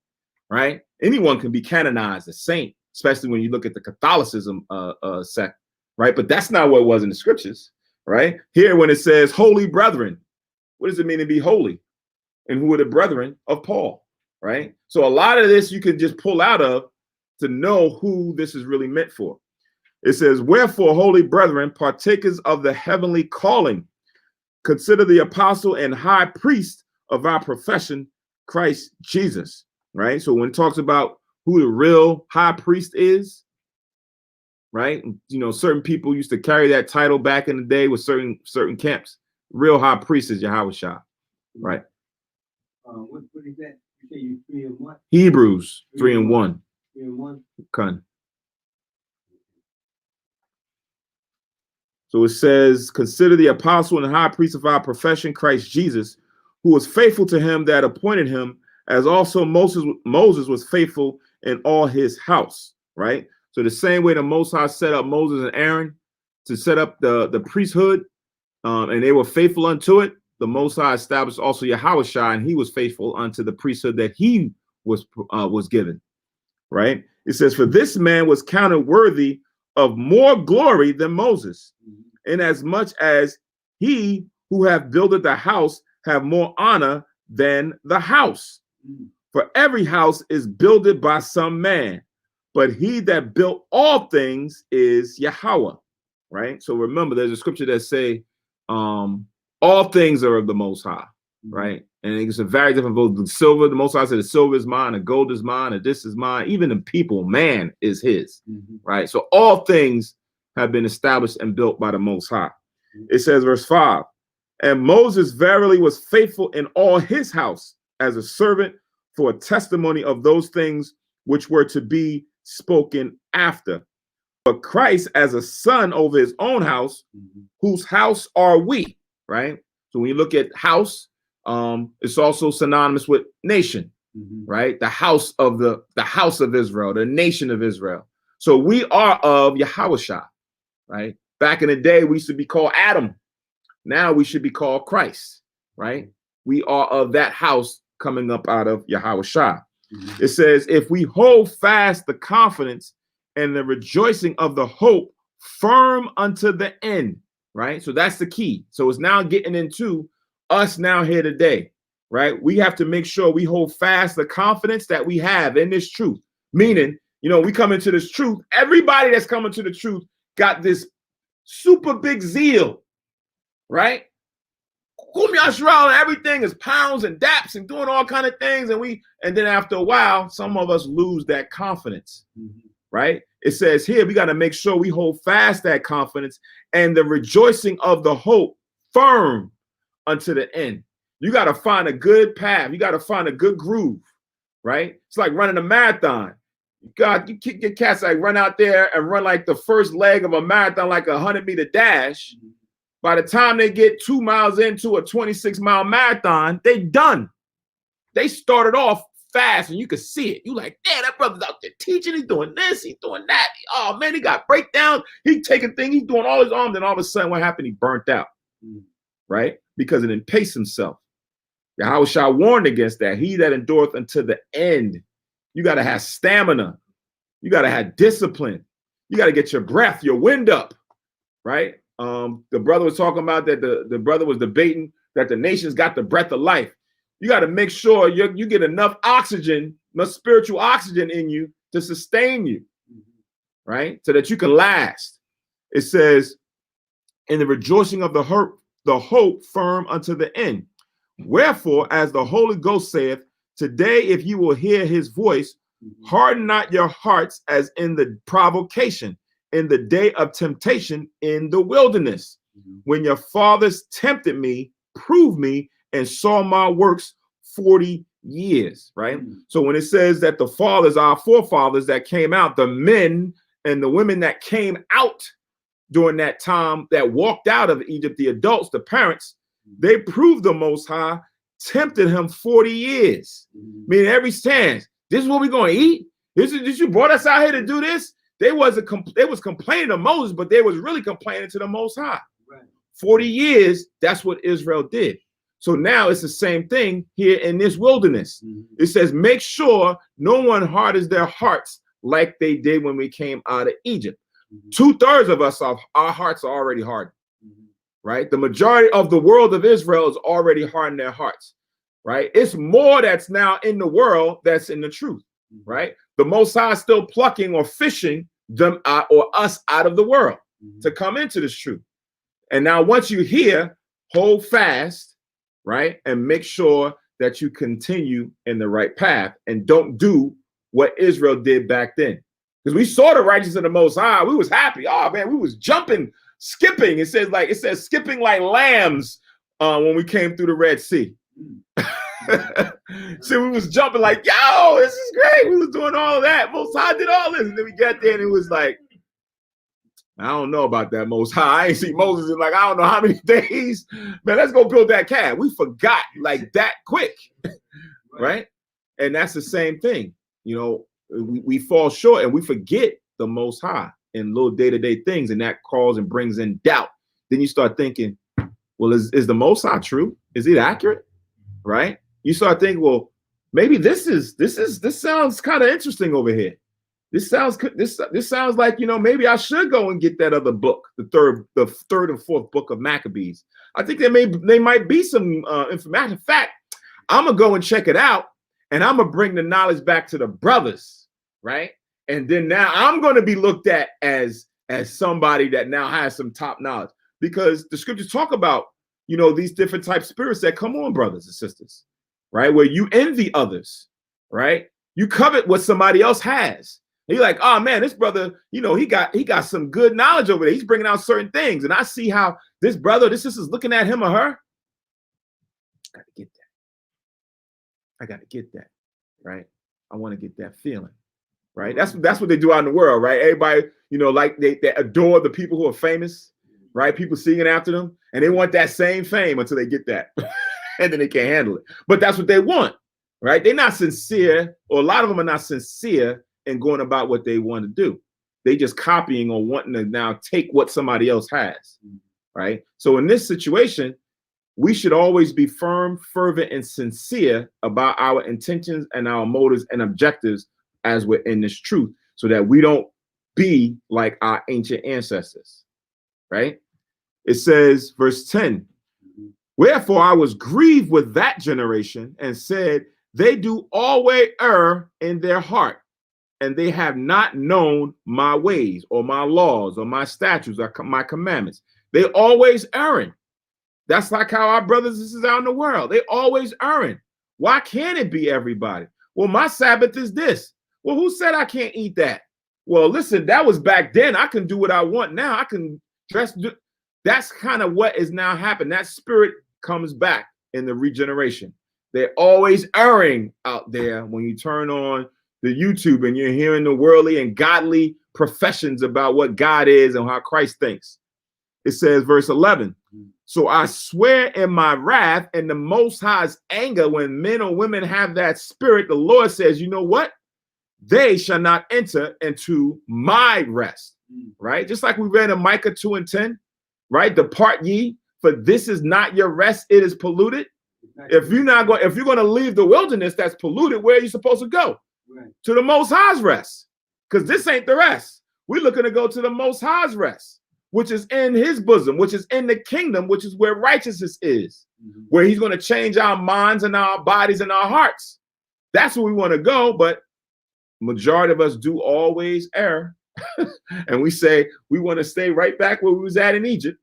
right? Anyone can be canonized as saint, especially when you look at the Catholicism sect, right? But that's not what it was in the scriptures, right? Here, when it says holy brethren, what does it mean to be holy? And who are the brethren of Paul, right? So a lot of this you can just pull out of to know who this is really meant for. It says, wherefore, holy brethren, partakers of the heavenly calling, consider the apostle and high priest of our profession, Christ Jesus, right? So when it talks about who the real high priest is, right? You know, certain people used to carry that title back in the day with certain camps. Real high priest is Yahweh Shah, right? What is that? You say you 3 and what? Hebrews 3:1. 3 and 1. Con. So it says, consider the apostle and high priest of our profession, Christ Jesus, who was faithful to him that appointed him, as also Moses was faithful in all his house, right? So the same way the Most High set up Moses and Aaron to set up the priesthood, and they were faithful unto it, the Most High established also Yahweh Shai, and he was faithful unto the priesthood that he was given, right? It says, for this man was counted worthy of more glory than Moses, inasmuch as he who hath builded the house have more honor than the house. For every house is builded by some man, but he that built all things is Yahweh. Right? So remember, there's a scripture that say, all things are of the Most High. Right? And it's a very different vote. The silver, the Most High said, the silver is mine, the gold is mine, and this is mine. Even the people, man is his. Right? So all things have been established and built by the Most High. It says, verse 5, and Moses verily was faithful in all his house as a servant for a testimony of those things which were to be spoken after. But Christ as a son over his own house, whose house are we? Right? So when you look at house, it's also synonymous with nation, right? The house of Israel, the nation of Israel. So we are of Yahushua, right? Back in the day, we used to be called Adam. Now we should be called Christ, right? We are of that house coming up out of Yahushua. It says, if we hold fast the confidence and the rejoicing of the hope firm unto the end, right? So that's the key. So it's now getting into us now here today, right? We have to make sure we hold fast the confidence that we have in this truth. Meaning, you know, we come into this truth. Everybody that's coming to the truth got this super big zeal, right? Everything is pounds and daps and doing all kind of things. And then after a while, some of us lose that confidence, right? It says here, we got to make sure we hold fast that confidence and the rejoicing of the hope firm unto the end. You got to find a good path. You got to find a good groove, right? It's like running a marathon. You kick your cats, like run out there and run like the first leg of a marathon, like a 100-meter dash. By the time they get 2 miles into a 26-mile marathon, they done. They started off fast and you could see it. You like, damn, that brother's out there teaching. He's doing this, he's doing that. Oh man, he got breakdowns. He taking things, he's doing all his arms, and all of a sudden, what happened? He burnt out, right? Because it didn't pace himself. Yahushua warned against that. He that endureth unto the end. You got to have stamina. You got to have discipline. You got to get your breath, your wind up, right? The brother was talking about that the brother was debating that the nations got the breath of life. You got to make sure you get enough oxygen, enough spiritual oxygen in you to sustain you, right? So that you can last. It says, in the rejoicing of the hope firm unto the end. Wherefore, as the Holy Ghost saith, today, if you will hear his voice, harden not your hearts as in the provocation, in the day of temptation in the wilderness, when your fathers tempted me, proved me, and saw my works 40 years, right? So when it says that the fathers, our forefathers that came out, the men and the women that came out during that time, that walked out of Egypt, the adults, the parents, they proved the Most High, tempted him 40 years. Meaning every chance, this is what we're going to eat? This you brought us out here to do this? They was complaining to Moses, but they was really complaining to the Most High. 40 years, that's what Israel did. So now it's the same thing here in this wilderness. It says, make sure no one hardens their hearts like they did when we came out of Egypt. 2/3 of us, our hearts are already hardened, right? The majority of the world of Israel is already hardened their hearts, right? It's more that's now in the world that's in the truth, right? The Most High is still plucking or fishing them out, or us out of the world to come into this truth. And now once you hear, hold fast, right? And make sure that you continue in the right path and don't do what Israel did back then. Because we saw the righteousness of the Most High. We was happy. Oh man, we was jumping, skipping. It says skipping like lambs when we came through the Red Sea. So we was jumping like, yo, this is great. We was doing all of that. Most High did all this. And then we got there and it was like, I don't know about that Most High. I ain't seen Moses in like, I don't know how many days. Man, let's go build that calf. We forgot like that quick, right? And that's the same thing. You know, we fall short and we forget the Most High in little day-to-day things, and that calls and brings in doubt. Then you start thinking, well, is the Most High true? Is it accurate? Right? You start thinking, well, maybe this sounds kind of interesting over here. this sounds good. This sounds like, you know, maybe I should go and get that other book, the third and fourth book of Maccabees. I think they might be some information. In fact, I'm gonna go and check it out, and I'm gonna bring the knowledge back to the brothers, right? And then now I'm gonna be looked at as somebody that now has some top knowledge, because the scriptures talk about, you know, these different type spirits that come on, brothers and sisters, right? Where you envy others, right? You covet what somebody else has. And you're like, oh man, this brother, you know, he got some good knowledge over there. He's bringing out certain things, and I see how this brother, this sister's looking at him or her. I gotta get that. I gotta get that, right? I want to get that feeling, right? That's what they do out in the world, right? Everybody, you know, like they adore the people who are famous, right? People singing after them, and they want that same fame until they get that, and then they can't handle it. But that's what they want, right? They're not sincere, or a lot of them are not sincere in going about what they want to do. They just copying or wanting to now take what somebody else has, right? So in this situation, we should always be firm, fervent, and sincere about our intentions and our motives and objectives as we're in this truth, so that we don't be like our ancient ancestors, right? It says, verse 10, wherefore I was grieved with that generation and said, they do always err in their heart, and they have not known my ways or my laws or my statutes or my commandments. They always erring. That's like how our brothers and sisters out in the world, they always erring. Why can't it be everybody? Well, my Sabbath is this. Well, who said I can't eat that? Well, listen, that was back then. I can do what I want now. I can dress. That's kind of what is now happening. That spirit comes back in the regeneration. They're always erring out there when you turn on the YouTube and you're hearing the worldly and godly professions about what God is and how Christ thinks. It says, verse 11, so I swear in my wrath and the Most High's anger, when men or women have that spirit, the Lord says, you know what? They shall not enter into my rest, right? Just like we read in Micah 2 and 10, right? Depart ye, for this is not your rest, it is polluted. If you're going to leave the wilderness that's polluted, where are you supposed to go? Right. To the Most High's rest, because this ain't the rest. We're looking to go to the Most High's rest, which is in his bosom, which is in the kingdom, which is where righteousness is, where he's going to change our minds and our bodies and our hearts. That's where we want to go, but majority of us do always err. And we say we want to stay right back where we was at in Egypt.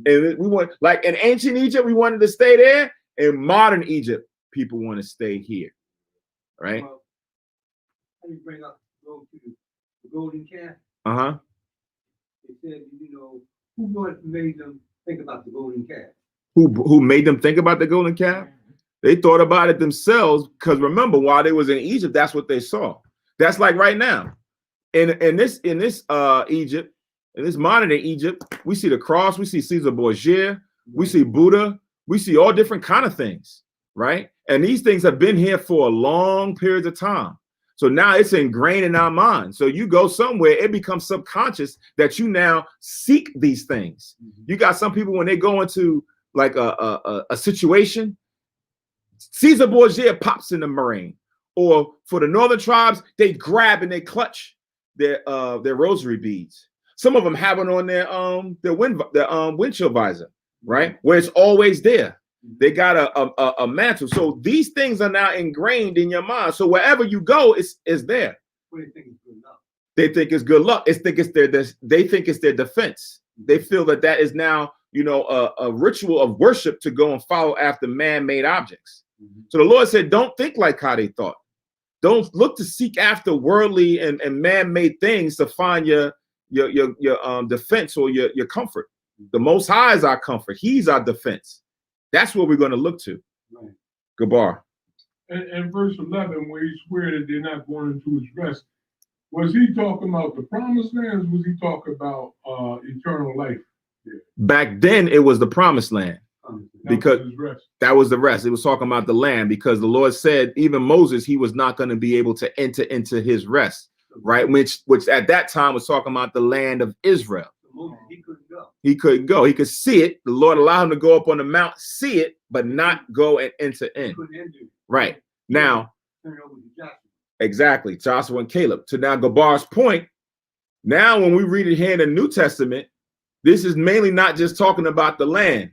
And we want, like in ancient Egypt, we wanted to stay there. In modern Egypt, people want to stay here, right? Well, how do you go to the golden calf? Uh-huh. It said, you know, who made them think about the golden calf? Who made them think about the golden calf? They thought about it themselves, because remember, while they was in Egypt, that's what they saw. That's like right now. In this Egypt, in this modern day Egypt, we see the cross, we see Caesar Borgia, we see Buddha, we see all different kind of things, right? And these things have been here for a long period of time. So now it's ingrained in our minds. So you go somewhere, it becomes subconscious that you now seek these things. You got some people, when they go into like a situation, Caesar Borgia pops in the brain. Or for the northern tribes, they grab and they clutch their rosary beads. Some of them have it on their windshield visor, right? Where it's always there. They got a mantle. So these things are now ingrained in your mind. So wherever you go, it's there. What do you think is good enough? They think it's good luck. They think it's their defense. They feel that is now, you know, a ritual of worship to go and follow after man-made objects. So the Lord said, don't think like how they thought. Don't look to seek after worldly and man-made things to find your defense or your comfort. The Most High is our comfort. He's our defense. That's what we're going to look to. Right. Gabar. And verse 11, where he swear that they're not going into his rest, was he talking about the promised land, or was he talking about eternal life? Yeah. Back then, it was the promised land. Because that was the rest. It was talking about the land, because the Lord said, even Moses, he was not going to be able to enter into his rest, right? Which at that time was talking about the land of Israel. He couldn't go. He couldn't go. He could see it. The Lord allowed him to go up on the mount, see it, but not go and enter in. He couldn't enter. Right. Now, turn over to Joshua. Exactly. Joshua and Caleb. To now Gabar's point, now when we read it here in the New Testament, this is mainly not just talking about the land,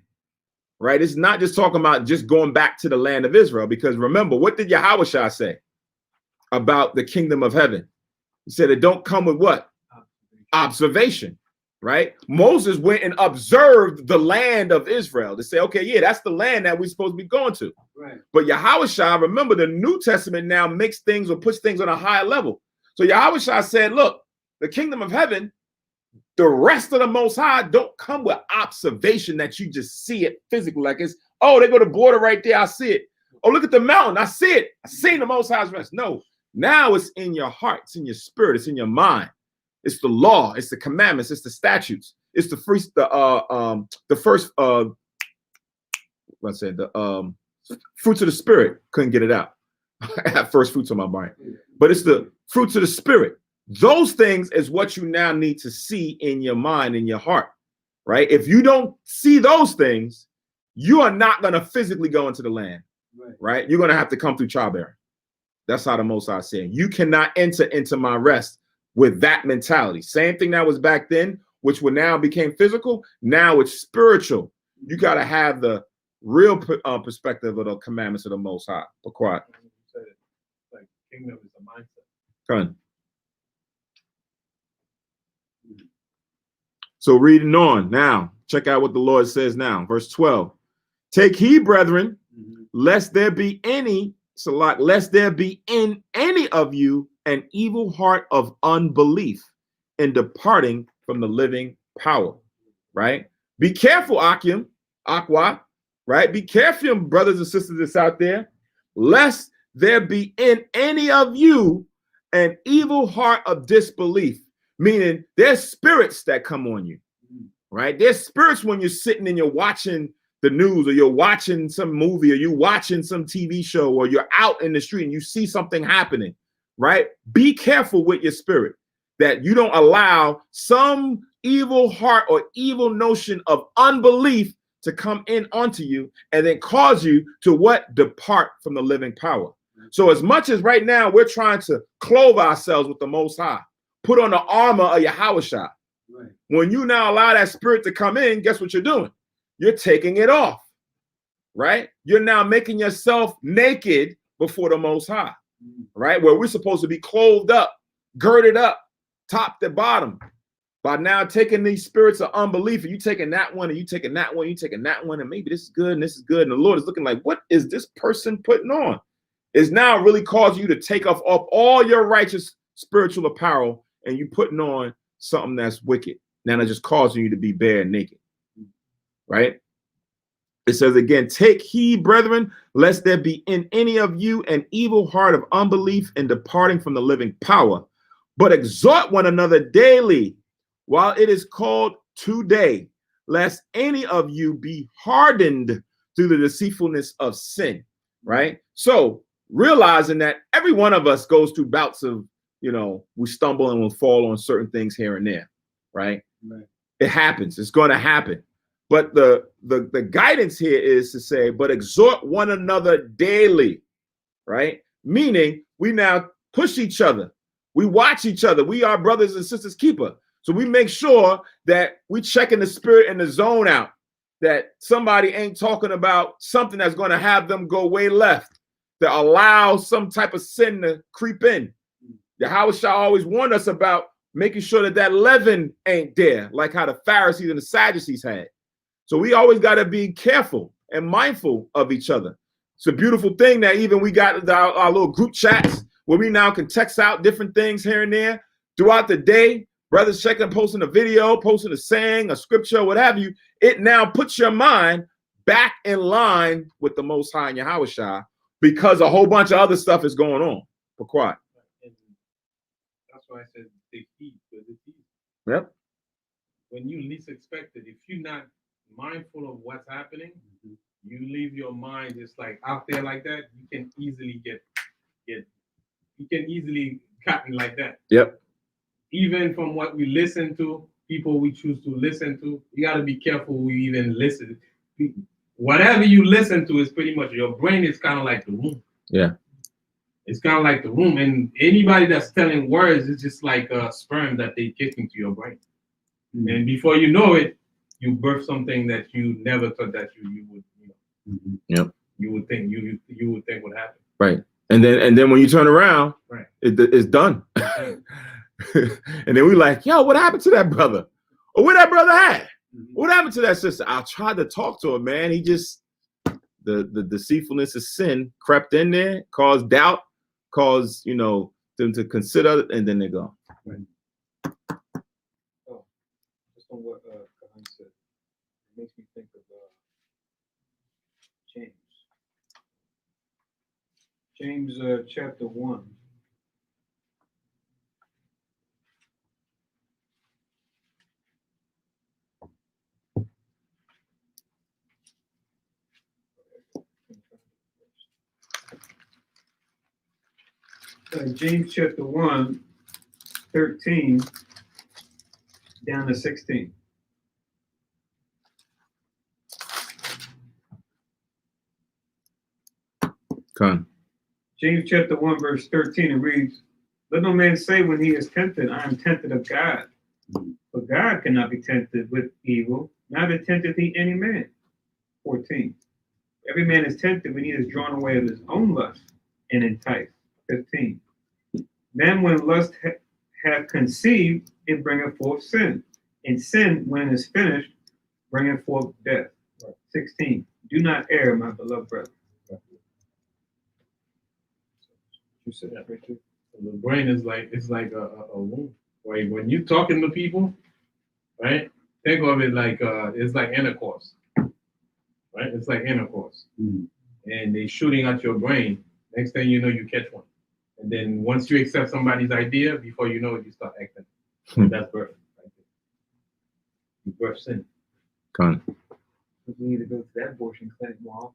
right? It's not just talking about just going back to the land of Israel, because remember, what did Yahushua say about the kingdom of heaven? He said it don't come with what? Observation, right? Moses went and observed the land of Israel to say, okay, yeah, that's the land that we're supposed to be going to. Right. But Yahushua, remember, the New Testament now makes things or puts things on a higher level. So Yahushua said, look, the kingdom of heaven, the rest of the Most High don't come with observation that you just see it physically. Like it's, oh, they go to the border right there, I see it. Oh, look at the mountain, I see it. I seen the Most High's rest. No, now it's in your heart, it's in your spirit, it's in your mind. It's the law, it's the commandments, it's the statutes, it's the first let's say the fruits of the spirit. Couldn't get it out. I have first fruits on my mind, but it's the fruits of the spirit. Those things is what you now need to see in your mind, in your heart, right? If you don't see those things, you are not going to physically go into the land, right? You're going to have to come through childbearing. That's how the Most High said. You cannot enter into my rest with that mentality. Same thing that was back then, which would now became physical. Now it's spiritual. You got to have the real perspective of the commandments of the Most High. Be quiet. Like kingdom is a mindset. Come on. So reading on now, check out what the Lord says now. Verse 12. Take heed, brethren, lest there be in any of you an evil heart of unbelief in departing from the living power. Right? Be careful, Aqua, right? Be careful, brothers and sisters that's out there, lest there be in any of you an evil heart of disbelief. Meaning there's spirits that come on you, right? There's spirits when you're sitting and you're watching the news, or you're watching some movie, or you're watching some TV show, or you're out in the street and you see something happening, right? Be careful with your spirit that you don't allow some evil heart or evil notion of unbelief to come in onto you and then cause you to what? Depart from the living power. So as much as right now we're trying to clothe ourselves with the Most High, put on the armor of Yahushua. Right. When you now allow that spirit to come in, guess what you're doing? You're taking it off, right? You're now making yourself naked before the Most High, right? Where we're supposed to be clothed up, girded up, top to bottom. By now taking these spirits of unbelief, and you taking that one, and you taking that one, you taking that one, and maybe this is good and this is good. And the Lord is looking like, what is this person putting on? It's now really causing you to take off all your righteous spiritual apparel, and you putting on something that's wicked. Now it's just causing you to be bare and naked, right? It says again, take heed, brethren, lest there be in any of you an evil heart of unbelief in departing from the living power, but exhort one another daily while it is called today, lest any of you be hardened through the deceitfulness of sin, right? So realizing that every one of us goes through bouts of, we stumble and we'll fall on certain things here and there, right? It happens. It's going to happen. But the guidance here is to say, but exhort one another daily, right? Meaning we now push each other. We watch each other. We are brothers and sisters keeper. So we make sure that we checking the spirit and the zone out, that somebody ain't talking about something that's going to have them go way left, that allow some type of sin to creep in. Yahushua always warned us about making sure that that leaven ain't there, like how the Pharisees and the Sadducees had. So we always got to be careful and mindful of each other. It's a beautiful thing that even we got our little group chats where we now can text out different things here and there throughout the day. Brothers checking, posting a video, posting a saying, a scripture, what have you. It now puts your mind back in line with the Most High and Yahushua, because a whole bunch of other stuff is going on. But quiet. And that's why I said take heed, because it's easy. Yep. When you least expect it, if you're not mindful of what's happening, you leave your mind just like out there like that, you can easily get gotten like that. Yep. Even from what we listen to, people we choose to listen to, you got to be careful we even listen. Whatever you listen to is pretty much, your brain is kind of like the womb. Yeah. It's kind of like the womb, and anybody that's telling words is just like a sperm that they kick into your brain. And before you know it, you birth something that you never thought that you would, Yep. you would think you would think would happen. Right. And then when you turn around, Right. It's done. And then we like, yo, what happened to that brother? Or where that brother at? What happened to that sister? I tried to talk to him, man. He just the deceitfulness of sin crept in there, caused doubt, caused them to consider, and then they go. Oh, just on what Kahan said, it makes me think of James. James chapter 1. James chapter 1, 13 down to 16. Come. James chapter 1, verse 13, it reads, let no man say when he is tempted, I am tempted of God. For God cannot be tempted with evil, neither tempteth he any man. 14. Every man is tempted when he is drawn away of his own lust and enticed. 15. Then when lust hath conceived, it bringeth forth sin. And sin, when it is finished, bringeth forth death. 16. Do not err, my beloved brother. You said that right there. The brain is like a womb. Right? When you're talking to people, right? Think of it like it's like intercourse. Right? It's like intercourse. And they shooting at your brain. Next thing you know, you catch one. And then once you accept somebody's idea, before you know it, you start acting. That's birth. Right? You birth sin. Come. We need to go to that abortion clinic more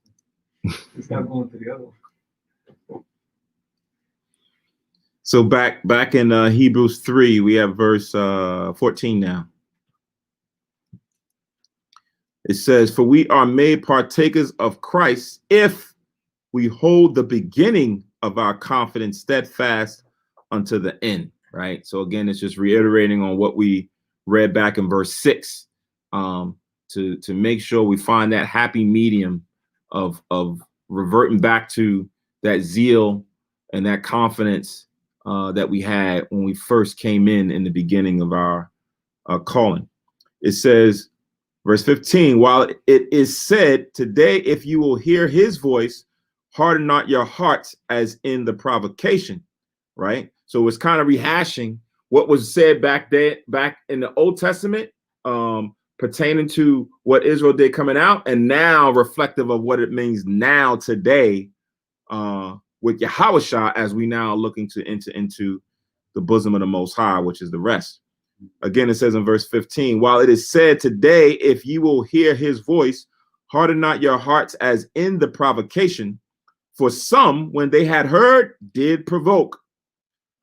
often. Stop going to the other one. So back in Hebrews 3, we have verse 14 now. It says, for we are made partakers of Christ if we hold the beginning of our confidence steadfast unto the end, right? So again, it's just reiterating on what we read back in verse 6, to make sure we find that happy medium of reverting back to that zeal and that confidence that we had when we first came in the beginning of our calling. It says, verse 15, while it is said today, if you will hear his voice, harden not your hearts as in the provocation, right? So it's kind of rehashing what was said back in the Old Testament, pertaining to what Israel did coming out, and now reflective of what it means now today with Yahushua, as we now are looking to enter into the bosom of the Most High, which is the rest. Again, it says in verse 15, while it is said today, if you will hear his voice, harden not your hearts as in the provocation. For some, when they had heard, did provoke.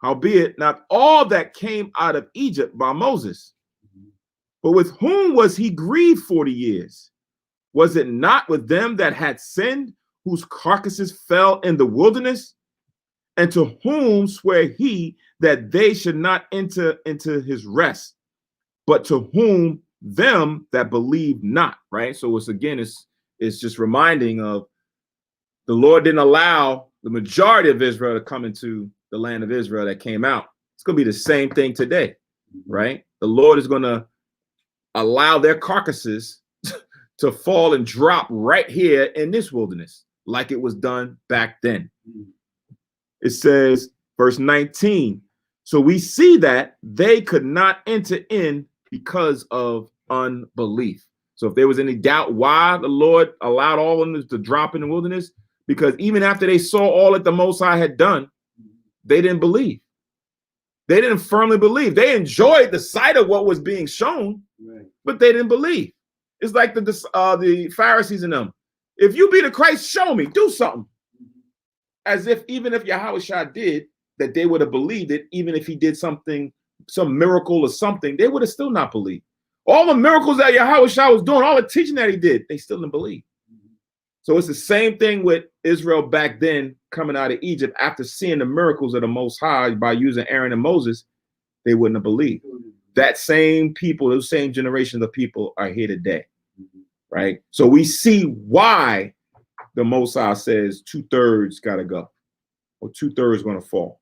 Howbeit, not all that came out of Egypt by Moses. But with whom was he grieved 40 years? Was it not with them that had sinned, whose carcasses fell in the wilderness? And to whom sware he that they should not enter into his rest, but to whom them that believe not, right? So it's just reminding of the Lord didn't allow the majority of Israel to come into the land of Israel that came out. It's going to be the same thing today, right? The Lord is going to allow their carcasses to fall and drop right here in this wilderness, like it was done back then. It says, verse 19, so we see that they could not enter in because of unbelief. So if there was any doubt why the Lord allowed all of them to drop in the wilderness, because even after they saw all that the Most High had done, they didn't believe. They didn't firmly believe. They enjoyed the sight of what was being shown, right, but they didn't believe. It's like the Pharisees and them. If you be the Christ, show me, do something. As if even if Yahushua did, that they would have believed it, even if he did something, some miracle or something, they would have still not believed. All the miracles that Yahushua was doing, all the teaching that he did, they still didn't believe. So it's the same thing with Israel back then coming out of Egypt. After seeing the miracles of the Most High by using Aaron and Moses, they wouldn't have believed. That same people, those same generations of people are here today, right? So we see why the Most High says 2/3 got to go, or 2/3 going to fall,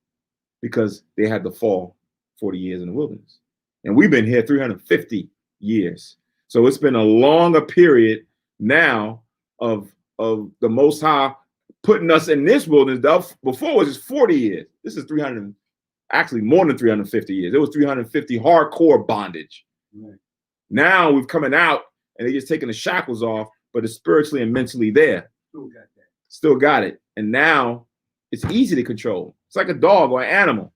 because they had to fall 40 years in the wilderness. And we've been here 350 years. So it's been a longer period now of the Most High putting us in this wilderness. Before it was just 40 years. This is 300, actually more than 350 years. It was 350 hardcore bondage. Right. Now we've coming out and they're just taking the shackles off, but it's spiritually and mentally there. Still got that. Still got it. And now it's easy to control. It's like a dog or an animal,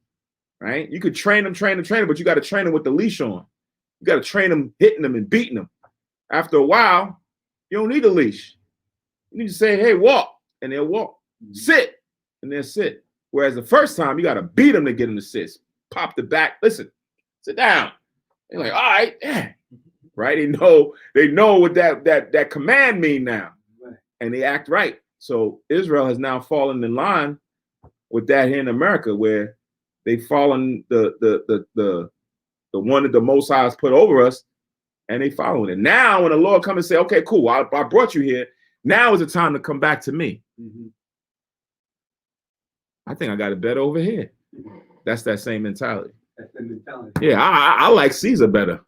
right? You could train them, but you got to train them with the leash on. You got to train them hitting them and beating them. After a while, you don't need a leash. You need to say, hey, walk, and they'll walk. Sit, and they'll sit. Whereas the first time, you got to beat them to get them to sit. Pop the back. Listen, sit down. They're like, all right, yeah. Right? They know what that command mean now. Right. And they act right. So Israel has now fallen in line with that here in America, where they've fallen the one that the Most High has put over us, and they following it. Now, when the Lord come and say, okay, cool, I brought you here. Now is the time to come back to me. Mm-hmm. I think I got it better over here. That's that same mentality. That's the mentality. Yeah, I like Caesar better.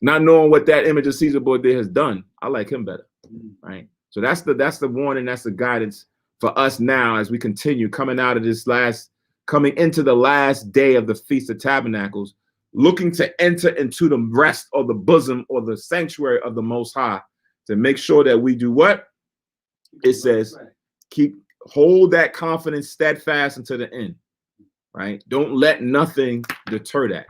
Not knowing what that image of Caesar boy there has done, I like him better. Mm-hmm. Right. So that's the warning, that's the guidance for us now as we continue coming into the last day of the Feast of Tabernacles, looking to enter into the rest of the bosom or the sanctuary of the Most High, to make sure that we do what? It says, hold that confidence steadfast until the end, right? Don't let nothing deter that,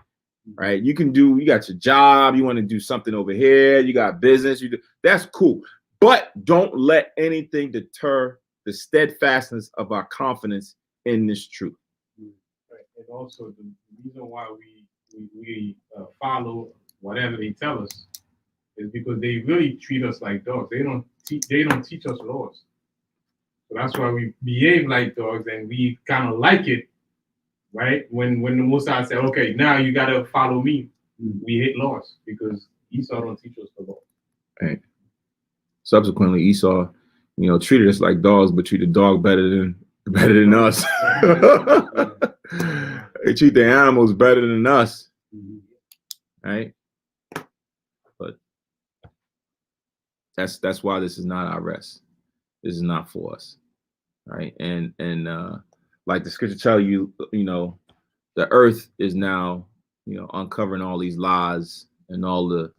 right? You got your job, you want to do something over here, you got business, that's cool. But don't let anything deter the steadfastness of our confidence in this truth. Right. And also the reason why we follow whatever they tell us is because they really treat us like dogs. They don't teach us laws. So that's why we behave like dogs, and we kind of like it, right? When the Most High said, okay, now you gotta follow me, we hate laws because Esau don't teach us the law. Right. Subsequently, Esau, treated us like dogs, but treated the dog better than us. They treat the animals better than us, right? But that's why this is not our rest. This is not for us, right? And like the scripture tell you, the earth is now, uncovering all these lies and all the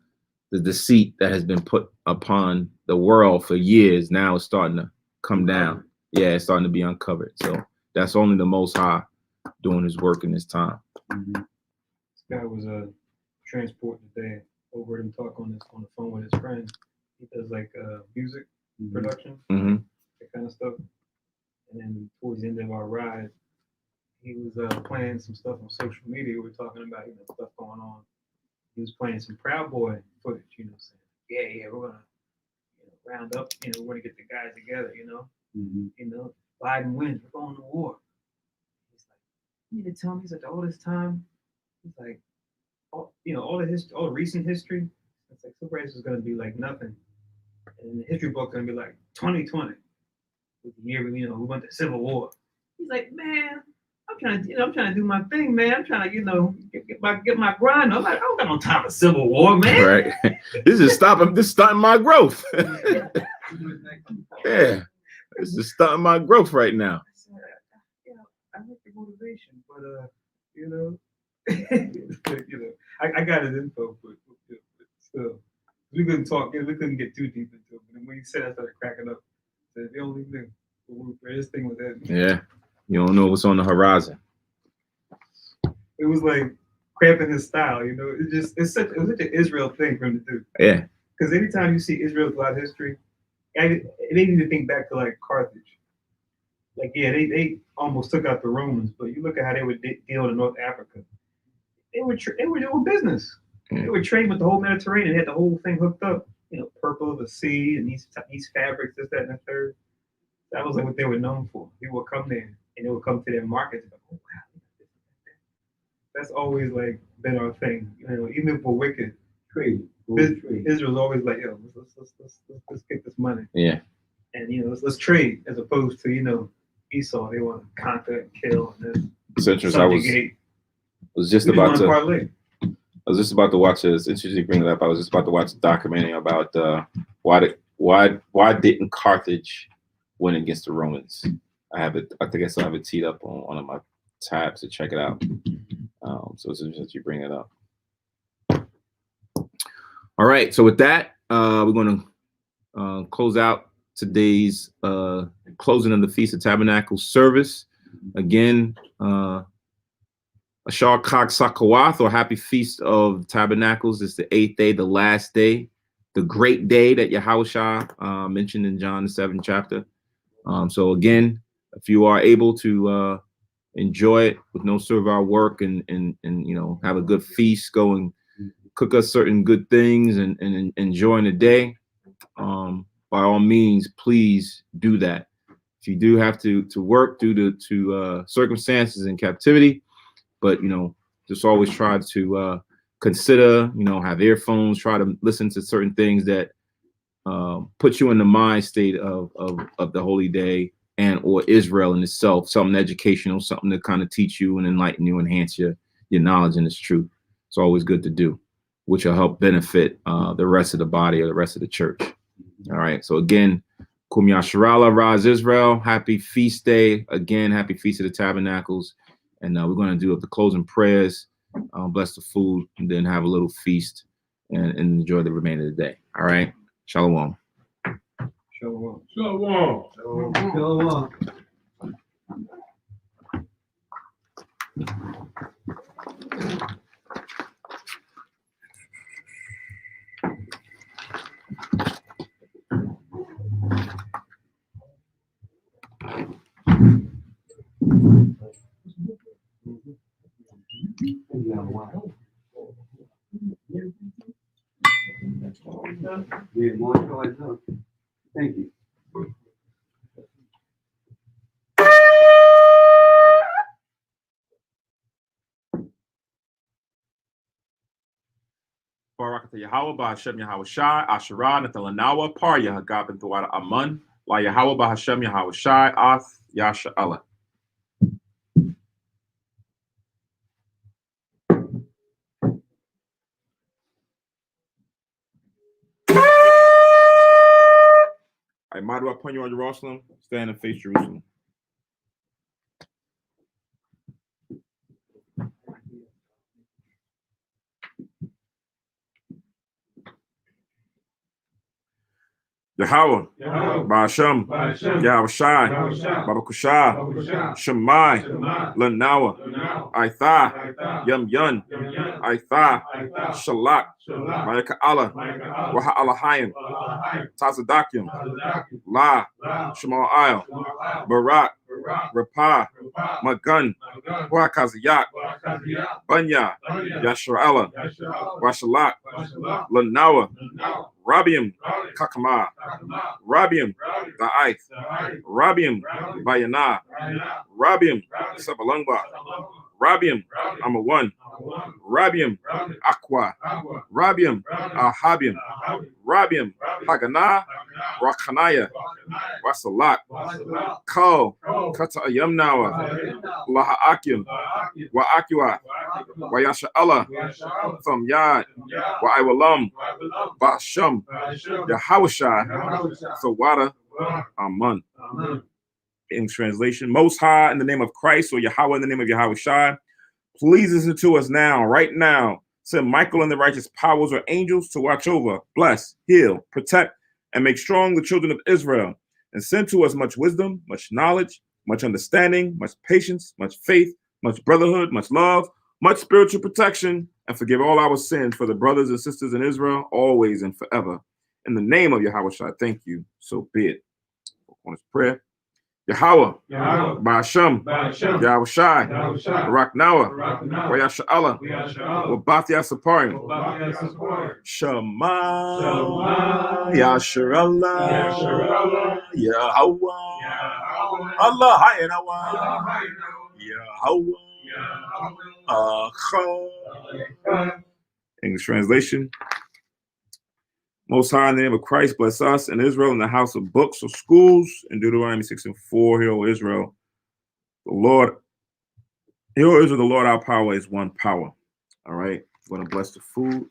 deceit that has been put upon the world for years. Now it's starting to come down. Yeah, it's starting to be uncovered. So that's only the Most High doing his work in this time. This guy was transporting today over and talk on the phone with his friend. He does like music production, Mm-hmm. that kind of stuff. And then towards the end of our ride, he was playing some stuff on social media. We were talking about stuff going on. He was playing some Proud Boy footage, saying, yeah, we're gonna round up, we're gonna get the guys together, Biden wins, we're going to war. He's like, you need to tell me, he's like, all this time, he's like, all the recent history, it's like civil rights is gonna be like nothing. And the history book's gonna be like 2020, with the year we went to Civil War. He's like, man, I'm trying to do my thing, man. I'm trying to, get my grind. I'm like, I don't got no time for Civil War, man. Right. This is stunting my growth. Yeah. This is stunting my growth right now. I said, I like the motivation, but I got his info, but still, we couldn't talk. We couldn't get too deep into it. But when he said, I started cracking up. I said, the only thing where this thing was at. Yeah. You don't know what's on the horizon. It was like cramping his style, It's such an Israel thing for him to do. Yeah. Because anytime you see Israel throughout history, they need to think back to like Carthage. Like, yeah, they almost took out the Romans, but you look at how they would deal in North Africa. They were doing business. Yeah. They were trading with the whole Mediterranean, had the whole thing hooked up. purple, the sea, and these fabrics, this, that, and the third. That was like what they were known for. People would come there and they would come to their markets. And go, oh, wow. That's always like been our thing. Even for wicked, Trade. Israel's always like, yo, let's get this money. Yeah. And let's trade as opposed to Esau. They want to conquer and kill and then It's interesting. I was just about to watch this. It's interesting you bring it up. I was just about to watch a documentary about why didn't Carthage win against the Romans. I think I still have it teed up on one of my tabs to check it out. So it's interesting that you bring it up. All right. So with that, we're going to close out today's closing of the Feast of Tabernacles service. Again, Ashar Chag Sakawath, or Happy Feast of Tabernacles. It's the 8th day, the last day, the great day that Yahushua mentioned in John the 7th chapter. So again, if you are able to enjoy it with no servile work and have a good feast, go and cook us certain good things and enjoying the day, by all means, please do that. If you do have to work due to circumstances in captivity, but just always try to consider, have earphones, try to listen to certain things that put you in the mind state of the holy day and or Israel in itself, something educational, something to kind of teach you and enlighten you, enhance your knowledge in its truth. It's always good to do, which will help benefit the rest of the body or the rest of the church. All right. So again, Kum Yasharala, Raz Israel, happy feast day. Again, happy Feast of the Tabernacles. And we're going to do up the closing prayers, bless the food, and then have a little feast and enjoy the remainder of the day. All right. Shalom. Shalom. Shalom. Yeah, more choice, huh? Thank you. Barakatah Yahweh, Bahashem Yahweh Shai, Asherah, Natalanawa, Parya, Hagab, and Thawada Amun, La Yahweh, Bahashem Yahweh Shai, Ath, Yasha Allah. I might upon you on Jerusalem, stand and face Jerusalem. Yahweh, Ba'ashem, Yahweh Shai, Babakushah, Shemai, Lanawa, Aitha, Yum Yun, Aitha, Shalak, Mayaka Allah, Waha Allahayim, Tazadakim, La, Shemal Ayel, Barak, Rapah, Magun, Wakazayak, Banya, Yasharala, Washalak, Lanawa, Rabiim, Kakama, Rabiim, Da'aith, Rabiim, Bayana, Rabiim, Sabalungba, Rabiim, Amawan, Rabiim, Aqua, Rabiim, Ahabiim, Rabiim, Haganah, Rakhanaya, Wasalak, Ko, Kata Ayamnawa, Laha Akim, Wa Akiwa, Wayasha Allah, Thum Yad, Wa Iwalam, Basham, Yahawashai, Thawada, Amun. In translation, Most High, in the name of Christ, or Yahweh, in the name of Yahushua, please listen to us now, right now. Send Michael and the righteous powers or angels to watch over, bless, heal, protect, and make strong the children of Israel. And send to us much wisdom, much knowledge, much understanding, much patience, much faith, much brotherhood, much love, much spiritual protection, and forgive all our sins for the brothers and sisters in Israel, always and forever. In the name of Yahushua, thank you. So be it. On his prayer. Yahweh, Yahweh, Ba'ashem, Ba'ashem, Yahushai, Yahushua, Barak Nawa, Barak Nawa, Wayasha'Allah, Yasha'Allah, Wabatia Saparim, Obadia Saporim, Shema, Shema, Yasharallah, Yasharallah, Yahweh, Yahweh, Allah Hayanawa, Allah Haynahu, Yahweh, Yahweh, Achad. English translation. Most High, in the name of Christ, bless us and Israel in the house of books or schools. In Deuteronomy 6:4, hear, O Israel, the Lord, hear, O Israel, the Lord our power is one power. All right, I'm going to bless the food.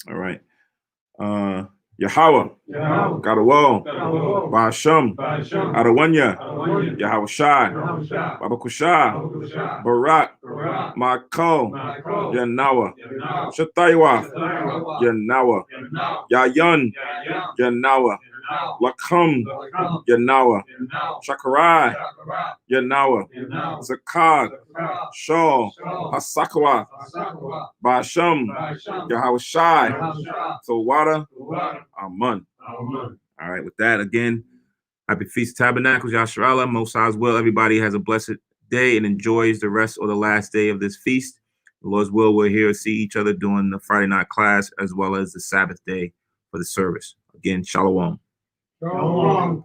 All right. Yahweh, Yahweh, Gadawal, Gadawal, Ba'ashem, Ba'ashem, Adawanya, Adawanya, Yahushai, Yahushua, Babakusha, Babakusha, Barak, Barak, Mako, Mako, Yanawa, Yanawa, Shataywa, Shataywa, Yanawa, Yanawa, Yayan, Yayam, Yanawa, Yanawa, Lakam, Lakam, Yanawa, Yanawa, Shakarai, Shakarat, Yanawa, Yanawa, Zakad, Zakar, Shaw, Shaw, Hasakawa, Asakwa, Ba'ashem, Ba'ashem, Yahushai, Yahushua, Sawada, Uwada, Amun. Amun. All right, with that, again, happy Feast of Tabernacles, Yasharallah. Most High's will. Everybody has a blessed day and enjoys the rest or the last day of this feast. The Lord's will, we're here to see each other during the Friday night class as well as the Sabbath day for the service. Again, Shalom. Shalom.